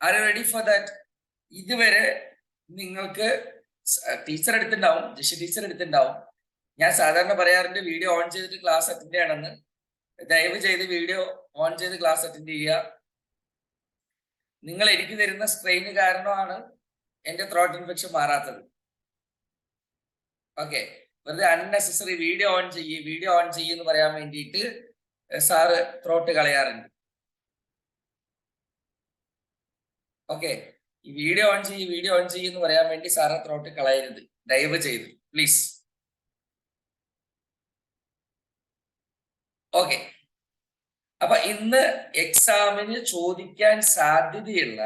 R you ready for that? ഇതുവരെ നിങ്ങൾക്ക് teacher എടുത്തിട്ടുണ്ടാവും, Jisha teacher എടുത്തിട്ടുണ്ടാവും. ഞാൻ സാധാരണ പറയാറുണ്ട് വീഡിയോ ഓൺ ചെയ്തിട്ട് ക്ലാസ് അറ്റൻഡ് ചെയ്യണമെന്ന്. ദയവ് ചെയ്ത് വീഡിയോ ഓൺ ചെയ്ത് ക്ലാസ് അറ്റൻഡ് ചെയ്യുക. നിങ്ങൾ എനിക്ക് തരുന്ന സ്ട്രെയിന് കാരണമാണ് എന്റെ ത്രോട്ട് ഇൻഫെക്ഷൻ മാറാത്തത്. ഓക്കെ, വെറുതെ അൺനെസസറി വീഡിയോ ഓൺ എന്ന് പറയാൻ വേണ്ടിയിട്ട് സാറ് ത്രോട്ട് കളയാറുണ്ട്. ഓക്കെ, ഈ വീഡിയോ ഓൺ എന്ന് പറയാൻ വേണ്ടി സാറ് ത്രോട്ട് കളയരുത്, ദയവ് ചെയ്ത് പ്ലീസ്. ഓക്കെ, അപ്പൊ ഇന്ന് എക്സാമിന് ചോദിക്കാൻ സാധ്യതയുള്ള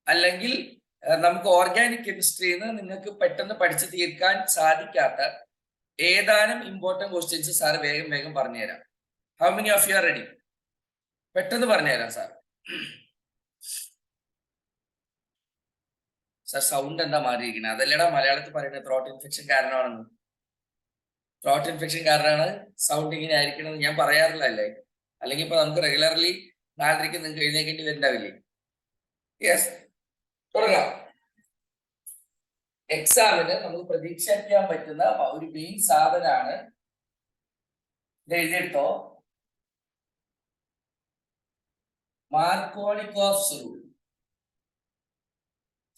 അല്ലെങ്കിൽ നമുക്ക് ഓർഗാനിക് കെമിസ്ട്രിന്ന് നിങ്ങൾക്ക് പെട്ടെന്ന് പഠിച്ചു തീർക്കാൻ സാധിക്കാത്ത ഏതാനും ഇമ്പോർട്ടന്റ് ക്വസ്റ്റ്യൻസ് സാർ വേഗം പറഞ്ഞുതരാം. How many of you are ready? പെട്ടെന്ന് പറഞ്ഞുതരാം സാർ. സാർ സൗണ്ട് എന്താ മാറിയിരിക്കുന്നത്? അതല്ലടാ മലയാളത്തിൽ പറയുന്നത് ത്രോട്ട് ഇൻഫെക്ഷൻ കാരണമാണെന്ന്. ത്രോട്ട് ഇൻഫെക്ഷൻ കാരണമാണ് സൗണ്ട് ഇങ്ങനെ ആയിരിക്കണമെന്ന് ഞാൻ പറയാറില്ല അല്ലേ? അല്ലെങ്കിൽ ഇപ്പൊ നമുക്ക് റെഗുലർലി 4:30 നിങ്ങൾക്ക് എഴുന്നേക്കേണ്ടി വരുന്നുണ്ടാവില്ലേ? യെസ്, തുടങ്ങാം. എക്സാമിന് നമുക്ക് പ്രതീക്ഷിക്കാൻ പറ്റുന്ന ഒരു മെയിൻ സാധനമാണ് എഴുതിയെടുത്തോ, മാർക്കോണിക്കോഫ്സ് റൂൾ.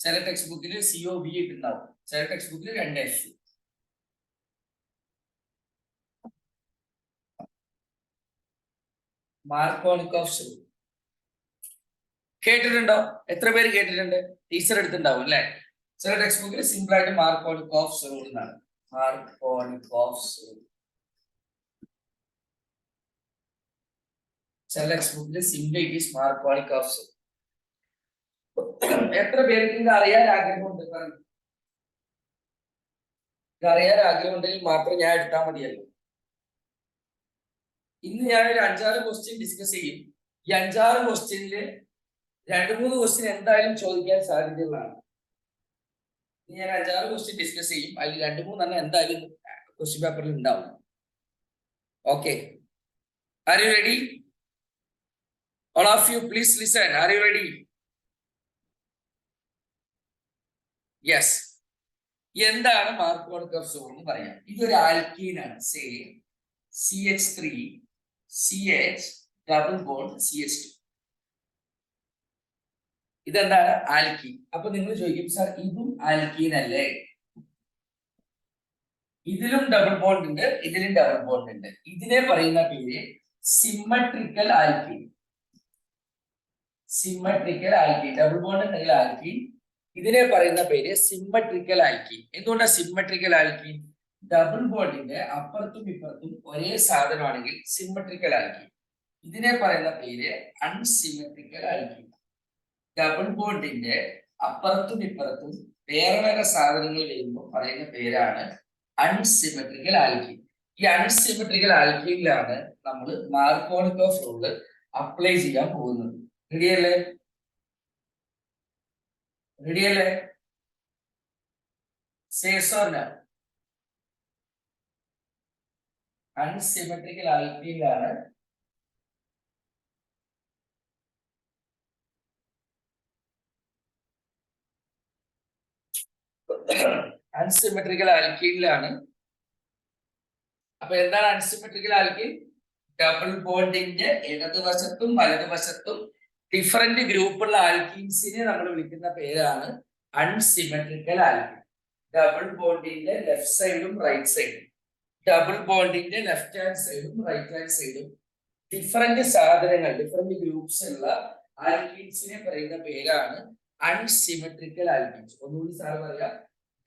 ചില ടെക്സ്റ്റ് ബുക്കിൽ COV ഇട്ടുണ്ടാവും, ചില ടെക്സ്റ്റ് ബുക്കിൽ 2F. മാർക്കോണിക്കോഫ്സ് റൂൾ കേട്ടിട്ടുണ്ടോ? എത്ര പേര് കേട്ടിട്ടുണ്ട്? ടീച്ചർ എടുത്തിട്ടുണ്ടാവും അല്ലെ? ചില ടെക്സ്റ്റ് ബുക്കിൽ സിമ്പിൾ ആയിട്ട് മാർക്കോണിക്കോഫ്സ് റൂൾ എന്നാണ്. Markovnikov's rule. ചില ടെക്സ്റ്റ് ബുക്കിൽ സിമ്പിൾ ഇറ്റ് ഈസ് മാർക്കോണിക്കോഫ്സ്. എത്ര പേർക്ക് ഇത് അറിയാൻ ആഗ്രഹമുണ്ട്? ഇത് അറിയാൻ ആഗ്രഹമുണ്ടെങ്കിൽ മാത്രം ഞാൻ എടുത്താൽ മതിയല്ലോ. ഇന്ന് ഞാൻ ഒരു 5-6 ക്വസ്റ്റ്യൻ ഡിസ്കസ് ചെയ്യും. ഈ 5-6 ക്വസ്റ്റ്യനില് 2-3 ക്വസ്റ്റ്യൻ എന്തായാലും ചോദിക്കാൻ സാധ്യതയുള്ളതാണ്. ഞാൻ 5-6 ക്വസ്റ്റ്യൻ ഡിസ്കസ് ചെയ്യും, അതിൽ 2-3 എന്തായാലും ക്വസ്റ്റ്യൻ പേപ്പറിൽ ഉണ്ടാവും. Okay, are you ready? All of you please listen. Are you ready? Yes. എന്താണ് മാർക്കോണിക്കോഫ്സ് റൂൾ എന്ന് പറയാം. ഇതൊരു ആൽക്കീനാണ്. Say CH3 CH double bond CH2. ഇതെന്താണ്? ആൽക്കീൻ. അപ്പൊ നിങ്ങൾ ചോദിക്കും സാർ ഇതും ആൽക്കീൻ അല്ലേ? ഇതിലും ഡബിൾ ബോണ്ട് ഉണ്ട്, ഇതിലും ഡബിൾ ബോണ്ട് ഉണ്ട്. ഇതിനെ പറയുന്ന പേര് symmetrical alkene. Symmetrical alkene, double bond ഉണ്ടെങ്കിൽ ആൽക്കീൻ. ഇതിനെ പറയുന്ന പേര് സിമ്മട്രിക്കൽ ആൽക്കീൻ. എന്തുകൊണ്ടാണ് സിമ്മട്രിക്കൽ ആൽക്കീൻ? ഡബിൾ ബോണ്ടിന്റെ അപ്പുറത്തും ഇപ്പുറത്തും ഒരേ സാധനമാണെങ്കിൽ സിമ്മട്രിക്കൽ ആൽക്കീൻ. ഇതിനെ പറയുന്ന പേര് അൺസിമെട്രിക്കൽ ആൽക്കീൻ. ഡബിൾ ബോണ്ടിന്റെ അപ്പുറത്തും ഇപ്പുറത്തും വേറെ വേറെ സാധനങ്ങൾ വരുമ്പോൾ പറയുന്ന പേരാണ് അൺസിമെട്രിക്കൽ ആൽക്കീൻ. ഈ അൺസിമെട്രിക്കൽ ആൽക്കീനിലാണ് നമ്മൾ മാർക്കോണിക്കോഫ് റൂള് അപ്ലൈ ചെയ്യാൻ പോകുന്നത്. റെഡിയല്ലേ? റെഡിയല്ലേ? സേസോന അൺസിമെട്രിക്കൽ ആൽക്കീനിലാണ് അൺസിമെട്രിക്കൽ ആൽക്കീനിലാണ്. അപ്പൊ എന്താണ് അൺസിമെട്രിക്കൽ ആൽക്കീൻ? ഡബിൾ ബോണ്ടിന്റെ ഇടതുവശത്തും വലതുവശത്തും ഡിഫറെന്റ് ഗ്രൂപ്പുള്ള ആൽക്കീൻസിനെ നമ്മൾ വിളിക്കുന്ന പേരാണ് അൺസിമെട്രിക്കൽ ആൽക്കീൻ. ഡബിൾ ബോണ്ടിന്റെ ലെഫ്റ്റ് സൈഡും റൈറ്റ് സൈഡും, ഡബിൾ ബോണ്ടിന്റെ ലെഫ്റ്റ് ഹാൻഡ് സൈഡും റൈറ്റ് ഹാൻഡ് സൈഡും ഡിഫറെന്റ് സാധനങ്ങൾ, ഡിഫറെന്റ് ഗ്രൂപ്പ്സ് ഉള്ള ആൽക്കീൻസിനെ പറയുന്ന പേരാണ് അൺസിമെട്രിക്കൽ ആൽക്കീൻസ്. ഒന്നുകൂടി സാർ പറയാം,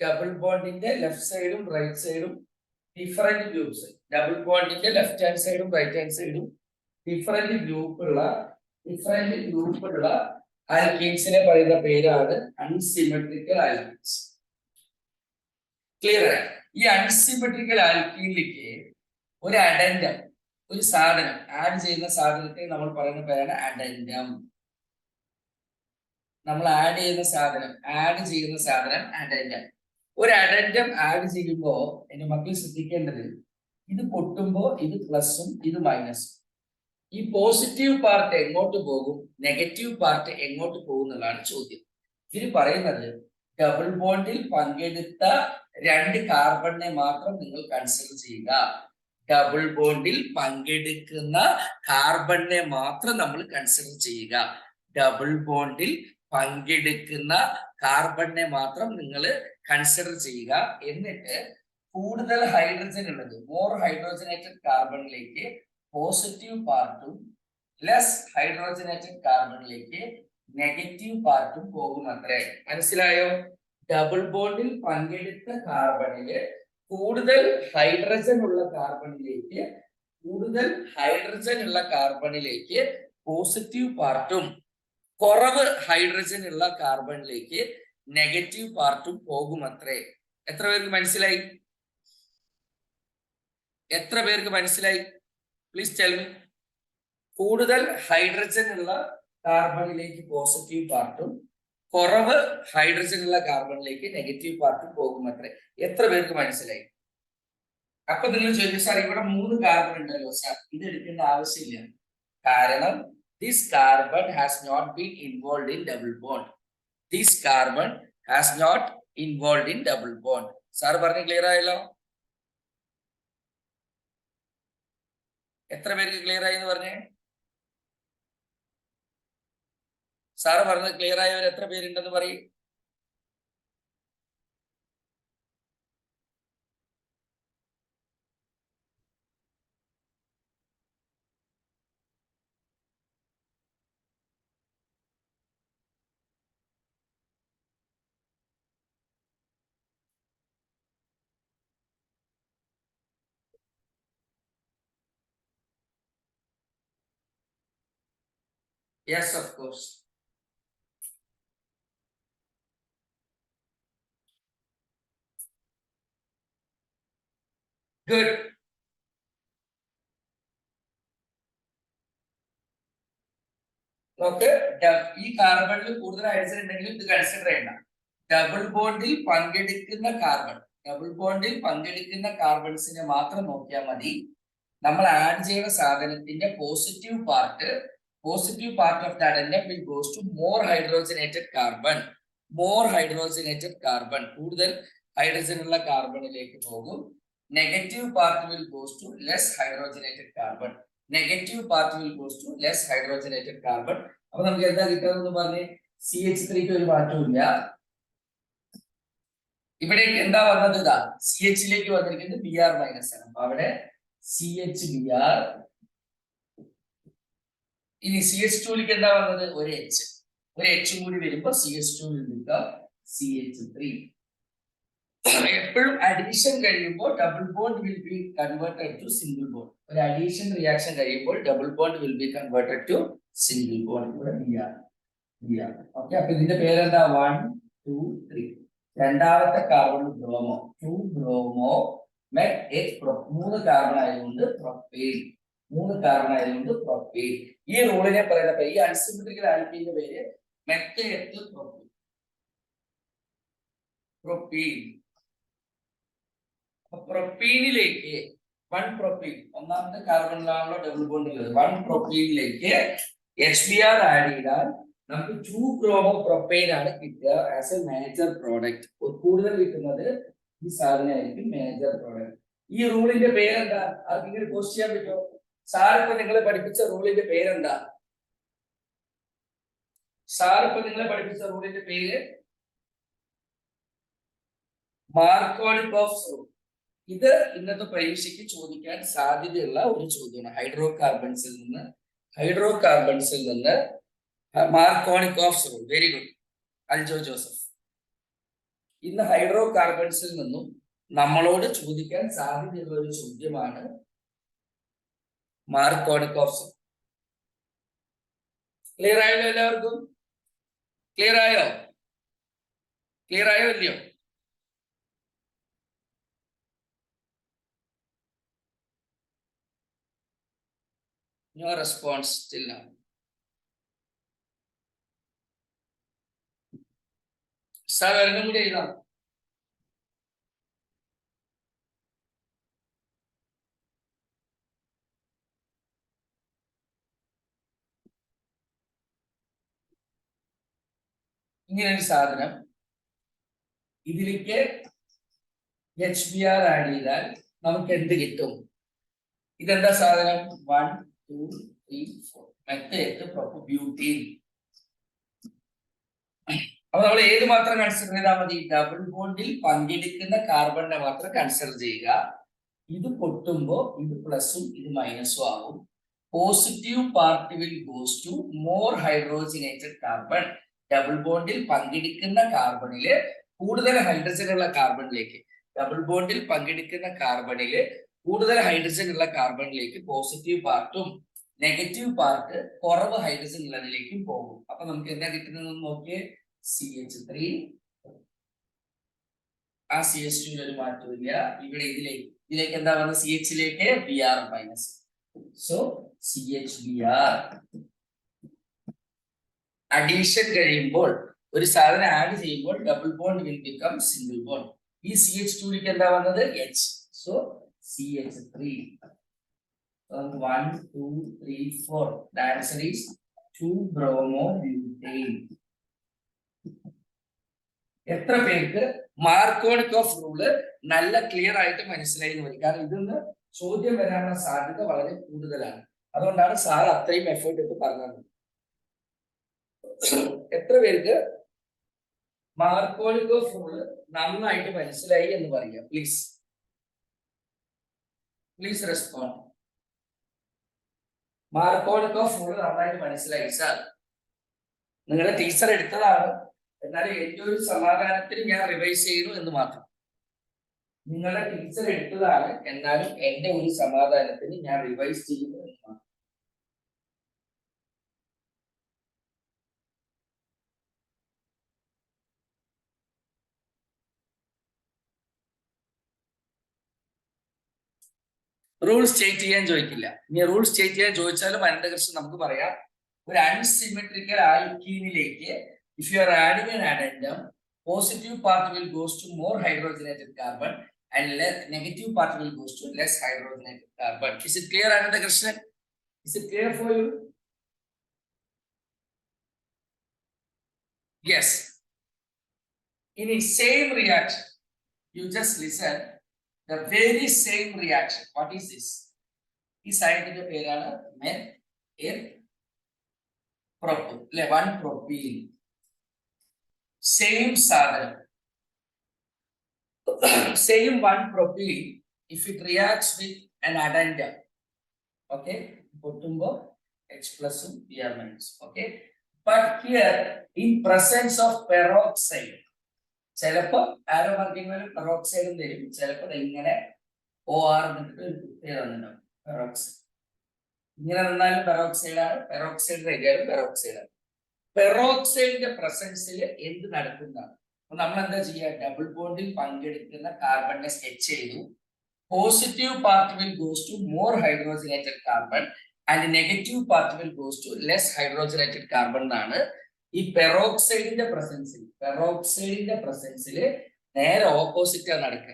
ഡബിൾ ബോണ്ടിന്റെ ലെഫ്റ്റ് സൈഡും റൈറ്റ് സൈഡും ഡിഫറെന്റ് ഗ്രൂപ്പ്സ്, ഡബിൾ ബോണ്ടിന്റെ ലെഫ്റ്റ് ഹാൻഡ് സൈഡും റൈറ്റ് ഹാൻഡ് സൈഡും ഡിഫറെന്റ് ഗ്രൂപ്പുള്ള ആൽക്കീൻസിനെ പറയുന്ന പേരാണ് അൺസിമെട്രിക്കൽ ആൽക്കീൻസ്. ക്ലിയർ? ഈ അൺസിമെട്രിക്കൽ ആൽക്കീനിലേക്ക് ഒരു അഡെൻഡം, ഒരു സാധനം ആഡ് ചെയ്യുന്ന സാധനത്തെ നമ്മൾ പറയുന്ന പേരാണ് അഡെൻഡം. നമ്മൾ ആഡ് ചെയ്യുന്ന സാധനം അഡെൻഡം. ഒരു അഡെൻഡം ആഡ് ചെയ്യുമ്പോൾ എന്റെ മക്കൾ ശ്രദ്ധിക്കേണ്ടത്, ഇത് പൊട്ടുമ്പോൾ ഇത് പ്ലസും ഇത് മൈനസും. ഈ പോസിറ്റീവ് പാർട്ട് എങ്ങോട്ട് പോകും, നെഗറ്റീവ് പാർട്ട് എങ്ങോട്ട് പോകും എന്നുള്ളതാണ് ചോദ്യം. ഇതിൽ പറയുന്നത് ഡബിൾ ബോണ്ടിൽ പങ്കെടുത്ത 2 കാർബണിനെ മാത്രം നിങ്ങൾ കൺസിഡർ ചെയ്യുക. ഡബിൾ ബോണ്ടിൽ പങ്കെടുക്കുന്ന കാർബണിനെ മാത്രം നമ്മൾ കൺസിഡർ ചെയ്യുക. ഡബിൾ ബോണ്ടിൽ പങ്കെടുക്കുന്ന കാർബണിനെ മാത്രം നിങ്ങൾ കൺസിഡർ ചെയ്യുക. എന്നിട്ട് കൂടുതൽ ഹൈഡ്രജൻ ഉള്ളത്, മോർ ഹൈഡ്രോജനേറ്റഡ് കാർബണിലേക്ക് പോസിറ്റീവ് പാർട്ടും ലെസ് ഹൈഡ്രോജനേറ്റഡ് കാർബണിലേക്ക് നെഗറ്റീവ് പാർട്ടും പോകുമത്രേ. മനസ്സിലായോ? ഡബിൾ ബോണ്ടിൽ പങ്കെടുത്ത കാർബണില് കൂടുതൽ ഹൈഡ്രജൻ ഉള്ള കാർബണിലേക്ക് പോസിറ്റീവ് പാർട്ടും കുറവ് ഹൈഡ്രജൻ ഉള്ള കാർബണിലേക്ക് നെഗറ്റീവ് പാർട്ടും പോകുമത്രേ. എത്ര പേർക്ക് മനസ്സിലായി? Please tell me. കൂടുതൽ ഹൈഡ്രജൻ ഉള്ള കാർബണിലേക്ക് പോസിറ്റീവ് പാർട്ടും കുറവ് ഹൈഡ്രജൻ ഉള്ള കാർബണിലേക്ക് നെഗറ്റീവ് പാർട്ടും പോകുമത്രേ. എത്ര പേർക്ക് മനസ്സിലായി? അപ്പൊ നിങ്ങൾ ചോദിക്കും, സാർ ഇവിടെ 3 കാർബൺ ഉണ്ടല്ലോ സാർ, ഇത് എടുക്കേണ്ട ആവശ്യമില്ല. കാരണം this carbon has not been involve in double bond. Sir പറഞ്ഞ് ക്ലിയർ ആയല്ലോ? എത്ര പേർക്ക് ക്ലിയർ ആയി എന്ന് പറഞ്ഞേ? സാറ് പറഞ്ഞത് ക്ലിയർ ആയവർ എത്ര പേരുണ്ടെന്ന് പറയും? Yes, of course. Good. നമുക്ക് ഈ കാർബണിൽ കൂടുതൽ ഹൈഡ്രജൻ ഉണ്ടെങ്കിലും ഇത് കൺസിഡർ ചെയ്യണ്ട. ഡബിൾ ബോണ്ടിൽ പങ്കെടുക്കുന്ന കാർബൺസിനെ മാത്രം നോക്കിയാൽ മതി. നമ്മൾ ആഡ് ചെയ്യുന്ന സാധനത്തിന്റെ positive part of that end will goes to more hydrogenated carbon. കൂടുതൽ ഹൈഡ്രജൻ ഉള്ള കാർബണിലേക്ക് പോകും. Negative part will goes to less hydrogenated carbon. അപ്പൊ നമുക്ക് എന്താ കിട്ടുന്നത് പറഞ്ഞ് CH3ക്ക് ഒരു മാറ്റമില്ല. ഇവിടെ എന്താ വന്നത്? ഇതാ CH വന്നിരിക്കുന്നത് Br- ആണ്. അപ്പൊ അവിടെ CHBr. ഇനി CH2ലേക്ക് എന്താ വന്നത്? ഒരു H കൂടി വരുമ്പോ CH2 CH3. എപ്പോഴും അഡീഷൻ കഴിയുമ്പോൾ double bond will be converted to single bond. ഒരു അഡീഷൻ റിയാക്ഷൻ കഴിയുമ്പോൾ double bond will be converted to single bond. ഇവിടെ Br. ഓക്കെ, അപ്പൊ ഇതിന്റെ പേരെന്താ? 1 2 3. രണ്ടാമത്തെ കാർബൺ ബ്രോമോ. 2 ബ്രോമോ മെറ്റ് 3 കാർബൺ ആയതുകൊണ്ട് പ്രൊപ്പൈൻ. ഈ റൂളിനെ പറയുന്ന ഈ അൺസിമെട്രിക്കൽ ആൽക്കീന്റെ പേര് മെത്തയെത്ത് പ്രൊപ്പൈൻ. പ്രൊപ്പീനിലേക്ക് 1 പ്രൊപ്പീൻ, ഒന്നാമത്തെ കാർബണിലാണല്ലോ ഡബിൾ ബോണ്ട് ഉള്ളത്. 1 പ്രൊപ്പീനിലേക്ക് HBr ആഡ് ചെയ്താൽ നമുക്ക് 2 ബ്രോമോ പ്രൊപ്പൈൻ ആണ് കിട്ടുക ആസ് എ മേജർ പ്രോഡക്റ്റ്. കൂടുതൽ കിട്ടുന്നത് ഈ സാധനമായിരിക്കും മേജർ പ്രോഡക്റ്റ്. ഈ റൂളിന്റെ പേരെന്താ? ആർക്കെങ്കിലും പോസ്റ്റ് ചെയ്യാൻ പറ്റുമോ? സാർ ഇപ്പൊ നിങ്ങളെ പഠിപ്പിച്ച റൂളിന്റെ പേരെന്താ? Markovnikov's rule. ഇത് ഇന്നത്തെ പരീക്ഷയ്ക്ക് ചോദിക്കാൻ സാധ്യതയുള്ള ഒരു ചോദ്യമാണ്. ഹൈഡ്രോ കാർബൺസിൽ നിന്ന് Markovnikov's rule. Very good Aljo Joseph. ഇന്ന് ഹൈഡ്രോ കാർബൺസിൽ നിന്നും നമ്മളോട് ചോദിക്കാൻ സാധ്യതയുള്ള ഒരു ചോദ്യമാണ് മാർക്കോണിക്കോഫ്സ്. ക്ലിയർ ആയല്ലോ എല്ലാവർക്കും? ക്ലിയർ ആയോ ഇല്ലയോ? No response till now. Sir ഒരെണ്ണം കൂടി എഴുതാം. ഇങ്ങനെ ഒരു സാധനം ഇതിലേക്ക് HBr ആഡ് ചെയ്താൽ നമുക്ക് എന്ത് കിട്ടും? ഇതെന്താ സാധനം? 1 2 3 4 മെത്തേഡ് ബ്യൂട്ടീൻ. അപ്പൊ നമ്മൾ ഏത് മാത്രം കൺസിഡർ ചെയ്താൽ മതി? ഡബിൾ ബോണ്ടിൽ പങ്കെടുക്കുന്ന കാർബണിനെ മാത്രം കൺസിഡർ ചെയ്യുക. ഇത് പൊട്ടുമ്പോ ഇത് പ്ലസും ഇത് മൈനസും ആവും. Positive part will goes to more hydrogenated carbon. Double ബോണ്ടിൽ പങ്കെടുക്കുന്ന കാർബണില് കൂടുതൽ ഹൈഡ്രജൻ ഉള്ള കാർബണിലേക്ക്, ഡബിൾ ബോണ്ടിൽ പങ്കെടുക്കുന്ന കാർബണില് കൂടുതൽ ഹൈഡ്രജൻ ഉള്ള കാർബണിലേക്ക് പോസിറ്റീവ് പാർട്ടും നെഗറ്റീവ് പാർട്ട് കുറവ് ഹൈഡ്രജൻ ഉള്ളതിലേക്കും പോകും. അപ്പൊ നമുക്ക് എന്താ കിട്ടുന്നത് നോക്കിയേ? CH3. ആ CH2 ഒരു മാറ്റമില്ല. ഇവിടെ ഇതിലേക്ക് എന്താ വന്നത്? CH-ലേക്ക് Br minus. So CHBr. Addition കഴിയുമ്പോൾ ഒരു സാധനം ആഡ് ചെയ്യുമ്പോൾ double bond will become single bond. ഈ CH2ലേക്ക് എന്താ വന്നത്? H. So CH3. 1 2 3 4. The answer is 2-bromobutane. എത്ര പേർക്ക് മാർക്കോണിക്കോഫ് റൂള് നല്ല ക്ലിയർ ആയിട്ട് മനസ്സിലായി എന്ന് വരും? കാരണം ഇതിന്ന് ചോദ്യം വരാനുള്ള സാധ്യത വളരെ കൂടുതലാണ്. അതുകൊണ്ടാണ് സാർ അത്രയും എഫേർട്ട് എടുത്ത് പറഞ്ഞത്. എത്ര പേർക്ക് മാർക്കോണിക്കോഫ് റൂള് നന്നായിട്ട് മനസ്സിലായി എന്ന് പറയാം? Please respond. മാർക്കോണിക്കോഫ് റൂള് നന്നായിട്ട് മനസ്സിലായി സാർ? നിങ്ങളുടെ ടീച്ചർ എടുത്തതാണ്, എന്നാലും എന്റെ ഒരു സമാധാനത്തിന് ഞാൻ റിവൈസ് ചെയ്യുന്നു എന്ന് മാത്രം. നിങ്ങളുടെ ടീച്ചർ എടുത്തതാണ്, എന്നാലും എന്റെ ഒരു സമാധാനത്തിന് ഞാൻ റിവൈസ് ചെയ്യുന്നു എന്ന് മാത്രം. റൂൾ സ്റ്റേറ്റ് ചെയ്യാൻ ചോദിക്കില്ല. ഇനി റൂൾ സ്റ്റേറ്റ് ചെയ്യാൻ ചോദിച്ചാലും അനന്തകൃഷ്ണൻ നമുക്ക് പറയാം, ഒരു unsymmetrical ആൽക്കീനിലേക്ക് if you are adding an addendum, positive part will goes to more hydrogenated carbon and negative part will goes to less hydrogenated carbon. Is it clear, Anandakrishnan? Is it clear for you? Yes. In the same reaction, you just listen. The very same reaction. What is this? This scientific name is meth-propyl. 1-propyl. Same sadhanam. Same 1-propyl. If it reacts with an addendum, okay, potumbo H plus Br minus. Okay, but here in presence of peroxide, ചിലപ്പോ ആരോ marking peroxide തരും, ചിലപ്പോ ഇങ്ങനെ OR തന്നിട്ടുണ്ടാവും peroxide. ഇങ്ങനെ തന്നാലും പെറോക്സൈഡാണ്, peroxide തന്നെയാലും പെറോക്സൈഡാണ്. പെറോക്സൈഡിന്റെ പ്രസൻസിൽ എന്ത് നടക്കുന്നതാണ്? അപ്പൊ നമ്മൾ എന്താ ചെയ്യുക? ഡബിൾ ബോണ്ടിൽ പങ്കെടുക്കുന്ന കാർബണിനെ സ്കെച്ച് ചെയ്തു. Positive part will goes to more hydrogenated carbon and negative part will goes to less hydrogenated carbon എന്നാണ്. ഈ പെറോക്സൈഡിന്റെ പ്രസൻസിൽ നേരെ ഓപ്പോസിറ്റ് നടക്കുക.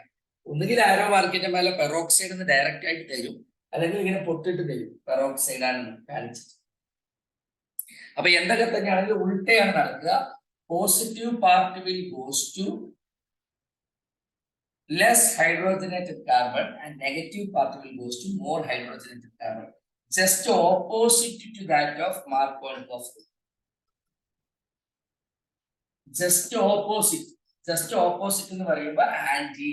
ഒന്നുകിൽ ആരോ മാർക്കിന്റെ മേലെ പെറോക്സൈഡ് എന്ന് ഡയറക്റ്റ് ആയിട്ട് തരും, അല്ലെങ്കിൽ ഇങ്ങനെ പൊട്ടിട്ട് തരും പെറോക്സൈഡ് ആണെന്ന് കാണിച്ചിട്ട്. അപ്പൊ എന്തൊക്കെ തന്നെയാണെങ്കിലും ഉൾട്ടയാണ് നടക്കുക. Positive part will goes to less hydrogenated carbon and negative part will goes to more hydrogenated carbon. Just opposite to that of Markovnikov rule. Just opposite എന്ന് പറയുമ്പോൾ anti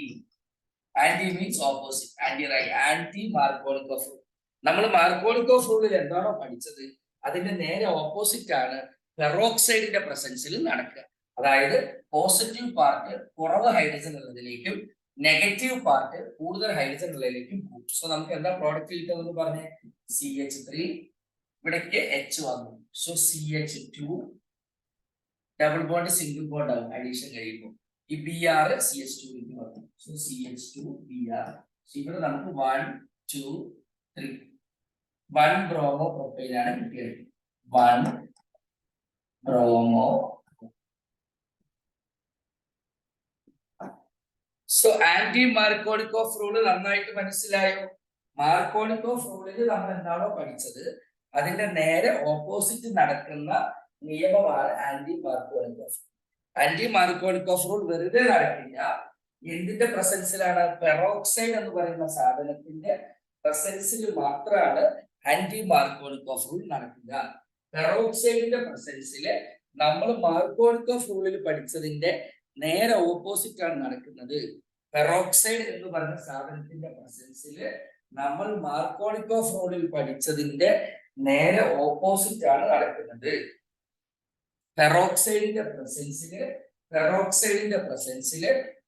means opposite, anti Markovnikov rule. നമ്മൾ Markovnikov റൂളിൽ എന്താണോ പഠിച്ചത് അതിന്റെ നേരെ opposite ആണ് പെറോക്സൈഡിന്റെ പ്രസൻസിൽ നടക്കുക. അതായത് പോസിറ്റീവ് പാർട്ട് കുറവ് ഹൈഡ്രജൻ ഉള്ളതിലേക്കും നെഗറ്റീവ് പാർട്ട് കൂടുതൽ ഹൈഡ്രജൻ ഉള്ളതിലേക്കും പോകും. സോ നമുക്ക് എന്താ പ്രോഡക്റ്റ് കിട്ടുമെന്ന് പറഞ്ഞേ? CH3, ഇവിടേക്ക് H വന്നു. So CH2, double bond single bond ആവും അഡീഷൻ കഴിയുമ്പോൾ. ഈ Br CH2 വന്നു. So CH2 Br. ഇവിടെ നമുക്ക് 1 2 3 1 ബ്രോമോ പ്രൊപ്പൈലാണ് കിട്ടിയത്. 1 bromo. So anti Markovnikov rule നന്നായിട്ട് മനസ്സിലായോ? മാർക്കോണിക്കോഫ് റൂളിൽ നമ്മൾ എന്താണോ പഠിച്ചത് അതിന്റെ നേരെ ഓപ്പോസിറ്റ് നടക്കുന്ന നിയമമാണ് anti Markovnikov. Anti Markovnikov rule വെറുതെ നടക്കില്ല. എന്തിന്റെ പ്രസൻസിലാണ്? പെറോക്സൈഡ് എന്ന് പറയുന്ന സാധനത്തിന്റെ പ്രസൻസിൽ മാത്രമാണ് ആന്റി മാർക്കോണിക്കോഫ് റൂൾ നടക്കുക. പെറോക്സൈഡിന്റെ പ്രസൻസിൽ നമ്മൾ മാർക്കോണിക്കോഫ് റൂളിൽ പഠിച്ചതിന്റെ നേരെ ഓപ്പോസിറ്റ് ആണ് നടക്കുന്നത്. പെറോക്സൈഡ് എന്ന് പറഞ്ഞ സാധനത്തിന്റെ പ്രസൻസിൽ നമ്മൾ മാർക്കോണിക്കോഫ് റൂളിൽ പഠിച്ചതിന്റെ നേരെ ഓപ്പോസിറ്റ് ആണ് നടക്കുന്നത്. പെറോക്സൈഡിന്റെ പ്രസൻസില്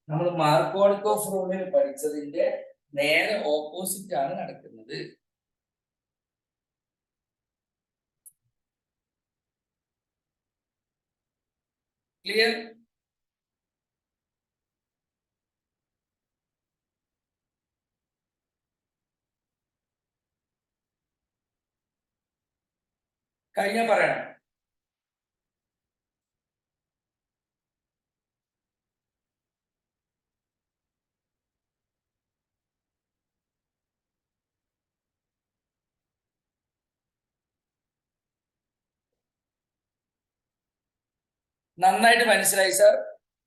നമ്മൾ മാർക്കോണിക്കോഫ് റൂളിൽ പഠിച്ചതിന്റെ നേരെ ഓപ്പോസിറ്റ് ആണ് നടക്കുന്നത്. ക്ലിയർ? കഴിഞ്ഞ പറയണം. നന്നായിട്ട് മനസ്സിലായി സർ.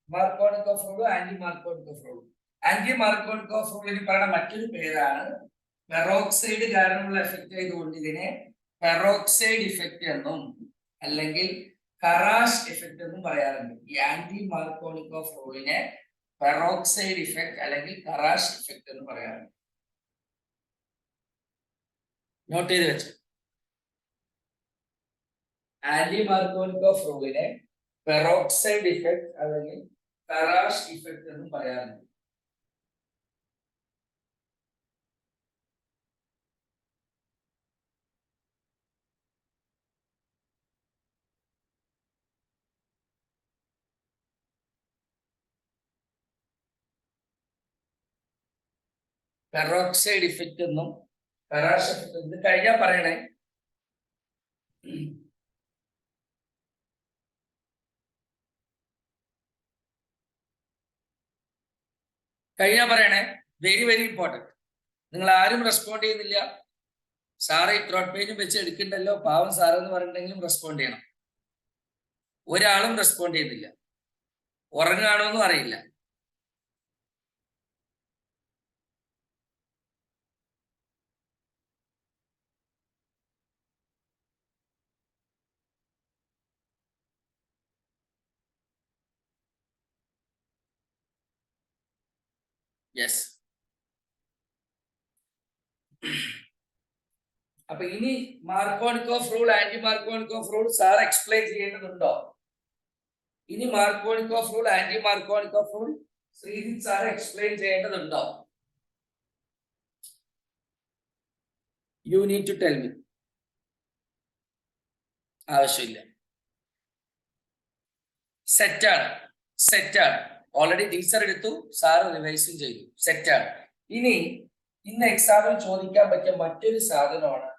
മാർക്കോണിക്കോഫ് റൂളും ആന്റി മാർക്കോണിക്കോഫ് റൂളും. ആന്റി മാർക്കോണിക്കോഫ് റൂളിന് പറയുന്ന മറ്റൊരു പേരാണ് പെറോക്സൈഡ് കാരണമുള്ള എഫക്റ്റ് ആയതുകൊണ്ട് ഇതിനെ പെറോക്സൈഡ് ഇഫക്റ്റ് എന്നും അല്ലെങ്കിൽ കറാഷ് ഇഫക്റ്റ് എന്നും പറയാറുണ്ട്. ഈ ആന്റി മാർക്കോണിക്കോഫ് റൂളിനെ പെറോക്സൈഡ് ഇഫക്റ്റ് അല്ലെങ്കിൽ കറാഷ് ഇഫക്റ്റ് എന്ന് പറയാറുണ്ട്. നോട്ട് ചെയ്ത് വെച്ചു. ആന്റി മാർക്കോണിക്കോഫ് റൂളിനെ പെറോക്സൈഡ് ഇഫക്റ്റ് അല്ലെങ്കിൽ കറാഷ് ഇഫക്റ്റ് എന്നും പറയാറുണ്ട്. പെറോക്സൈഡ് ഇഫക്റ്റ് എന്നും കറാഷ് ഇഫക്റ്റ് എന്നും കഴിഞ്ഞാൽ പറയണേ. കഴിഞ്ഞാൽ പറയണേ. Very very important. നിങ്ങൾ ആരും റെസ്പോണ്ട് ചെയ്യുന്നില്ല. സാറ് ഈ ത്രോട്ട് പേജും വെച്ച് എടുക്കണ്ടല്ലോ, പാവം സാറ് എന്ന് പറഞ്ഞിട്ടെങ്കിലും റെസ്പോണ്ട് ചെയ്യണം. ഒരാളും റെസ്പോണ്ട് ചെയ്യുന്നില്ല. ഉറങ്ങുകയാണോ എന്നും അറിയില്ല. യെസ്. അപ്പൊ ഇനി Markovnikov rule anti Markovnikov rule sir explain ചെയ്യേണ്ടതുണ്ടോ? ഇനി Markovnikov rule anti Markovnikov rule Sreejith sir explain ചെയ്യേണ്ടതുണ്ടോ? You need to tell me. ആവശ്യമില്ല. സെറ്റാണ്. ഓൾറെഡി ടീച്ചർ എടുത്തു, സാറ് റിവൈസും ചെയ്തു. സെറ്റാണ്. ഇനി ഇന്ന് എക്സാമിൽ ചോദിക്കാൻ പറ്റിയ മറ്റൊരു സാധനമാണ്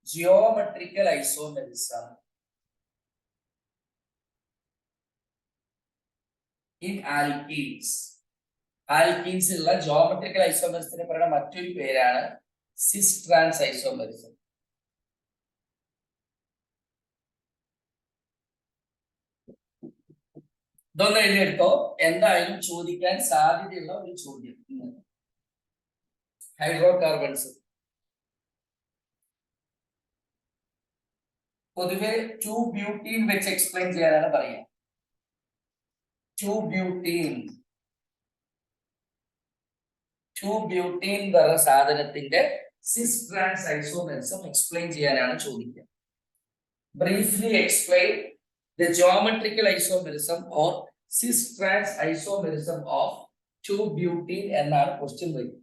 ജിയോമെട്രിക്കൽ ഐസോമെറിസം ഇൻ ആൽക്കീൻസ്. ആൽക്കീൻസിലുള്ള ജിയോമെട്രിക്കൽ ഐസോമെറിസത്തിന് പറയുന്ന മറ്റൊരു പേരാണ് സിസ് ട്രാൻസ് ഐസോമെറിസം. ഇതൊന്ന് എഴുതിയെടുത്തോ. എന്തായാലും ചോദിക്കാൻ സാധ്യതയുള്ള ഒരു ചോദ്യം. ഹൈഡ്രോ കാർബൺസ് പൊതുവെ 2-ബ്യൂട്ടീൻ വെച്ച് എക്സ്പ്ലെയിൻ ചെയ്യാനാണ് പറയുക. 2-ബ്യൂട്ടീൻ എന്ന സാധനത്തിന്റെ സിസ് ട്രാൻസ് ഐസോമെറിസം എക്സ്പ്ലെയിൻ ചെയ്യാനാണ് ചോദിക്കുക. Briefly explain the geometrical isomerism or cis trans isomerism of 2-butene എന്നാണ് ക്വസ്റ്റ്യൻ വരും.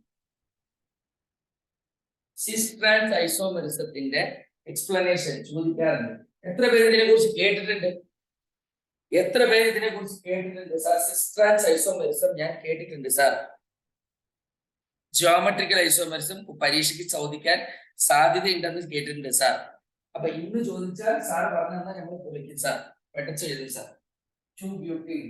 സിസ് ട്രാൻസ് ഐസോമെറിസത്തിന്റെ എക്സ്പ്ലനേഷൻ ചോദിക്കാറുണ്ട്. എത്ര പേര് ഇതിനെ കുറിച്ച് കേട്ടിട്ടുണ്ട്? സാർ സിസ് ട്രാൻസ് ഐസോമെറിസം ഞാൻ കേട്ടിട്ടുണ്ട് സാർ. ജിയോമെട്രിക്കൽ ഐസോമെറിസം പരീക്ഷയ്ക്ക് ചോദിക്കാൻ സാധ്യതയുണ്ടെന്ന് കേട്ടിട്ടുണ്ട് സാർ. അപ്പൊ ഇന്ന് ചോദിച്ചാൽ സാർ പറഞ്ഞു തന്നാൽ ഞങ്ങൾ വിളിക്കും സാർ. പെട്ടെന്ന് എഴുതി സാർ. 2-butene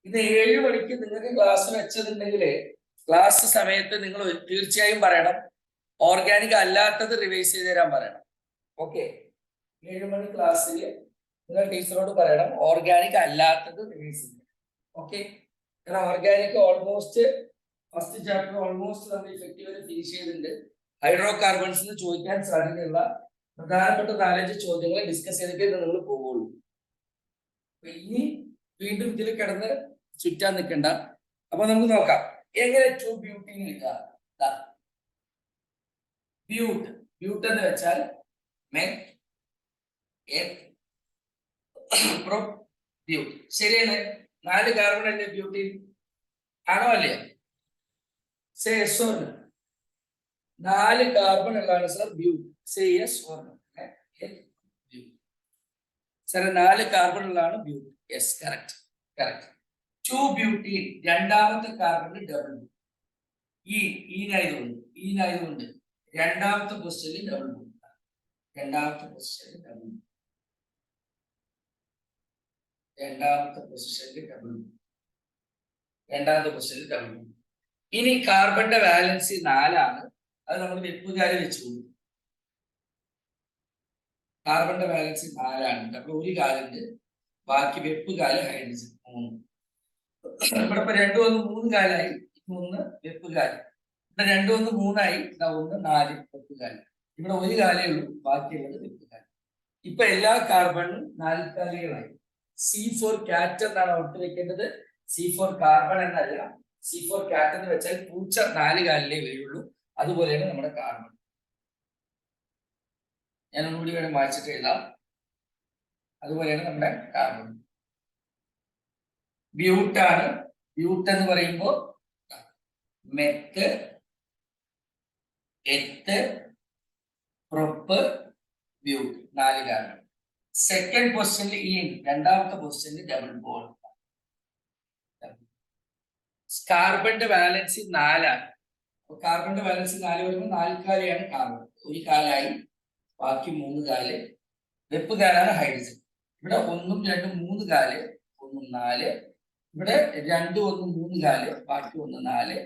ഇന്ന് 7 മണിക്ക് നിങ്ങൾക്ക് ക്ലാസ് വെച്ചതുണ്ടെങ്കിൽ ക്ലാസ് സമയത്ത് നിങ്ങൾ തീർച്ചയായും പറയണം ഓർഗാനിക് അല്ലാത്തത് റിവൈസ് ചെയ്ത് തരാൻ പറയണം. ഓക്കെ, 7 മണി ക്ലാസ്സിൽ നിങ്ങൾ ടീച്ചറോട് പറയണം ഓർഗാനിക് അല്ലാത്തത് റിവൈസ് ചെയ്ത്. ഓക്കെ, കാരണം organic almost first chapter almost നമ്മൾ ഇഫക്റ്റീവ്ലി ഫിനിഷ് ചെയ്തിട്ടുണ്ട്. ഹൈഡ്രോ കാർബൺസിന് ചോദിക്കാൻ സാധ്യതയുള്ള പ്രധാനപ്പെട്ട 4-5 ചോദ്യങ്ങൾ ഡിസ്കസ് ചെയ്തിട്ട് നിങ്ങൾ പോകുള്ളൂ. ഇനി വീണ്ടും ഇതിൽ കിടന്ന് ചുറ്റാൻ നിൽക്കണ്ട. അപ്പൊ നമുക്ക് നോക്കാം എങ്ങനെ 2 ബ്യൂട്ടീൻ എഴുതാം. ബ്യൂട്ട് ബ്യൂട്ട് എന്ന് വെച്ചാൽ ബ്യൂട്ട് ശരിയല്ലേ? 4 കാർബൺ അല്ലേ ബ്യൂട്ടീൻ? ആണോ അല്ലേ? 4 കാർബൺ ഉള്ളതാണ് സർ ബ്യൂട്ട്. സാർ 4 കാർബൺ ഉള്ളതാണ് ബ്യൂട്ട്. Yes, correct correct. 2 ബ്യൂട്ടീൻ രണ്ടാമത്തെ കാർബൺ ഡബിൾ ഈനായതുകൊണ്ട് രണ്ടാമത്തെ പൊസിഷനിൽ ഡബിൾ ബോണ്ട്. രണ്ടാമത്തെ പൊസിഷനിൽ ഡബിൾ ബോണ്ട്. ഇനി കാർബണിന്റെ വാലൻസി 4 ആണ്. അത് നമ്മൾ വെപ്പുകാര് വെച്ചു. കാർബണിന്റെ വാലൻസി 4 ആണ്. അപ്പൊ ഒരു കാലുണ്ട്, ബാക്കി വെപ്പുകാല് ഹൈഡ്രജൻ 3. ഇവിടെ ഇപ്പൊ 2 1 3 കാലായി. 3 വെപ്പുകാല്. ഇവിടെ 2 1 3 ആയി. 1 4 വെപ്പുകാല്. ഇവിടെ ഒരു കാലേ ഉള്ളൂ, ബാക്കിയുള്ളത് വെപ്പുകാല്. ഇപ്പൊ എല്ലാ കാർബണും 4 കാലികളായി. C4 കാറ്റ് എന്നാണ് ഓർത്ത് വെക്കേണ്ടത്. C4 കാർബൺ എന്നല്ല. C4 കാറ്റ് എന്ന് വെച്ചാൽ പൂച്ച 4 കാലിലേ വരികയുള്ളൂ. അതുപോലെയാണ് നമ്മുടെ കാർബൺ. ഞാൻ ഒന്നുകൂടി വേണം വായിച്ചിട്ട് എഴുതാം. അതുപോലെയാണ് നമ്മുടെ കാർബൺ. ബ്യൂട്ടാണ്. ബ്യൂട്ട് എന്ന് പറയുമ്പോൾ meth, eth, prop, ബ്യൂട്ട് 4 carbon. Second പൊസിഷനിൽ രണ്ടാമത്തെ പൊസിഷനിൽ ഡബിൾ ബോണ്ട്. കാർബണിന്റെ വാലൻസി 4 ആണ്. കാർബണിന്റെ വാലൻസി 4 വരുമ്പോൾ 4 കാലയാണ് കാർബൺ. ഒരു കാലായി, ബാക്കി 3 കാല് വെപ്പുകാലാണ് ഹൈഡ്രജൻ. ഇവിടെ 1 2 3 കാല്, 1 4. ഇവിടെ 2 1 3 കാല്, ബാക്കി 1 4.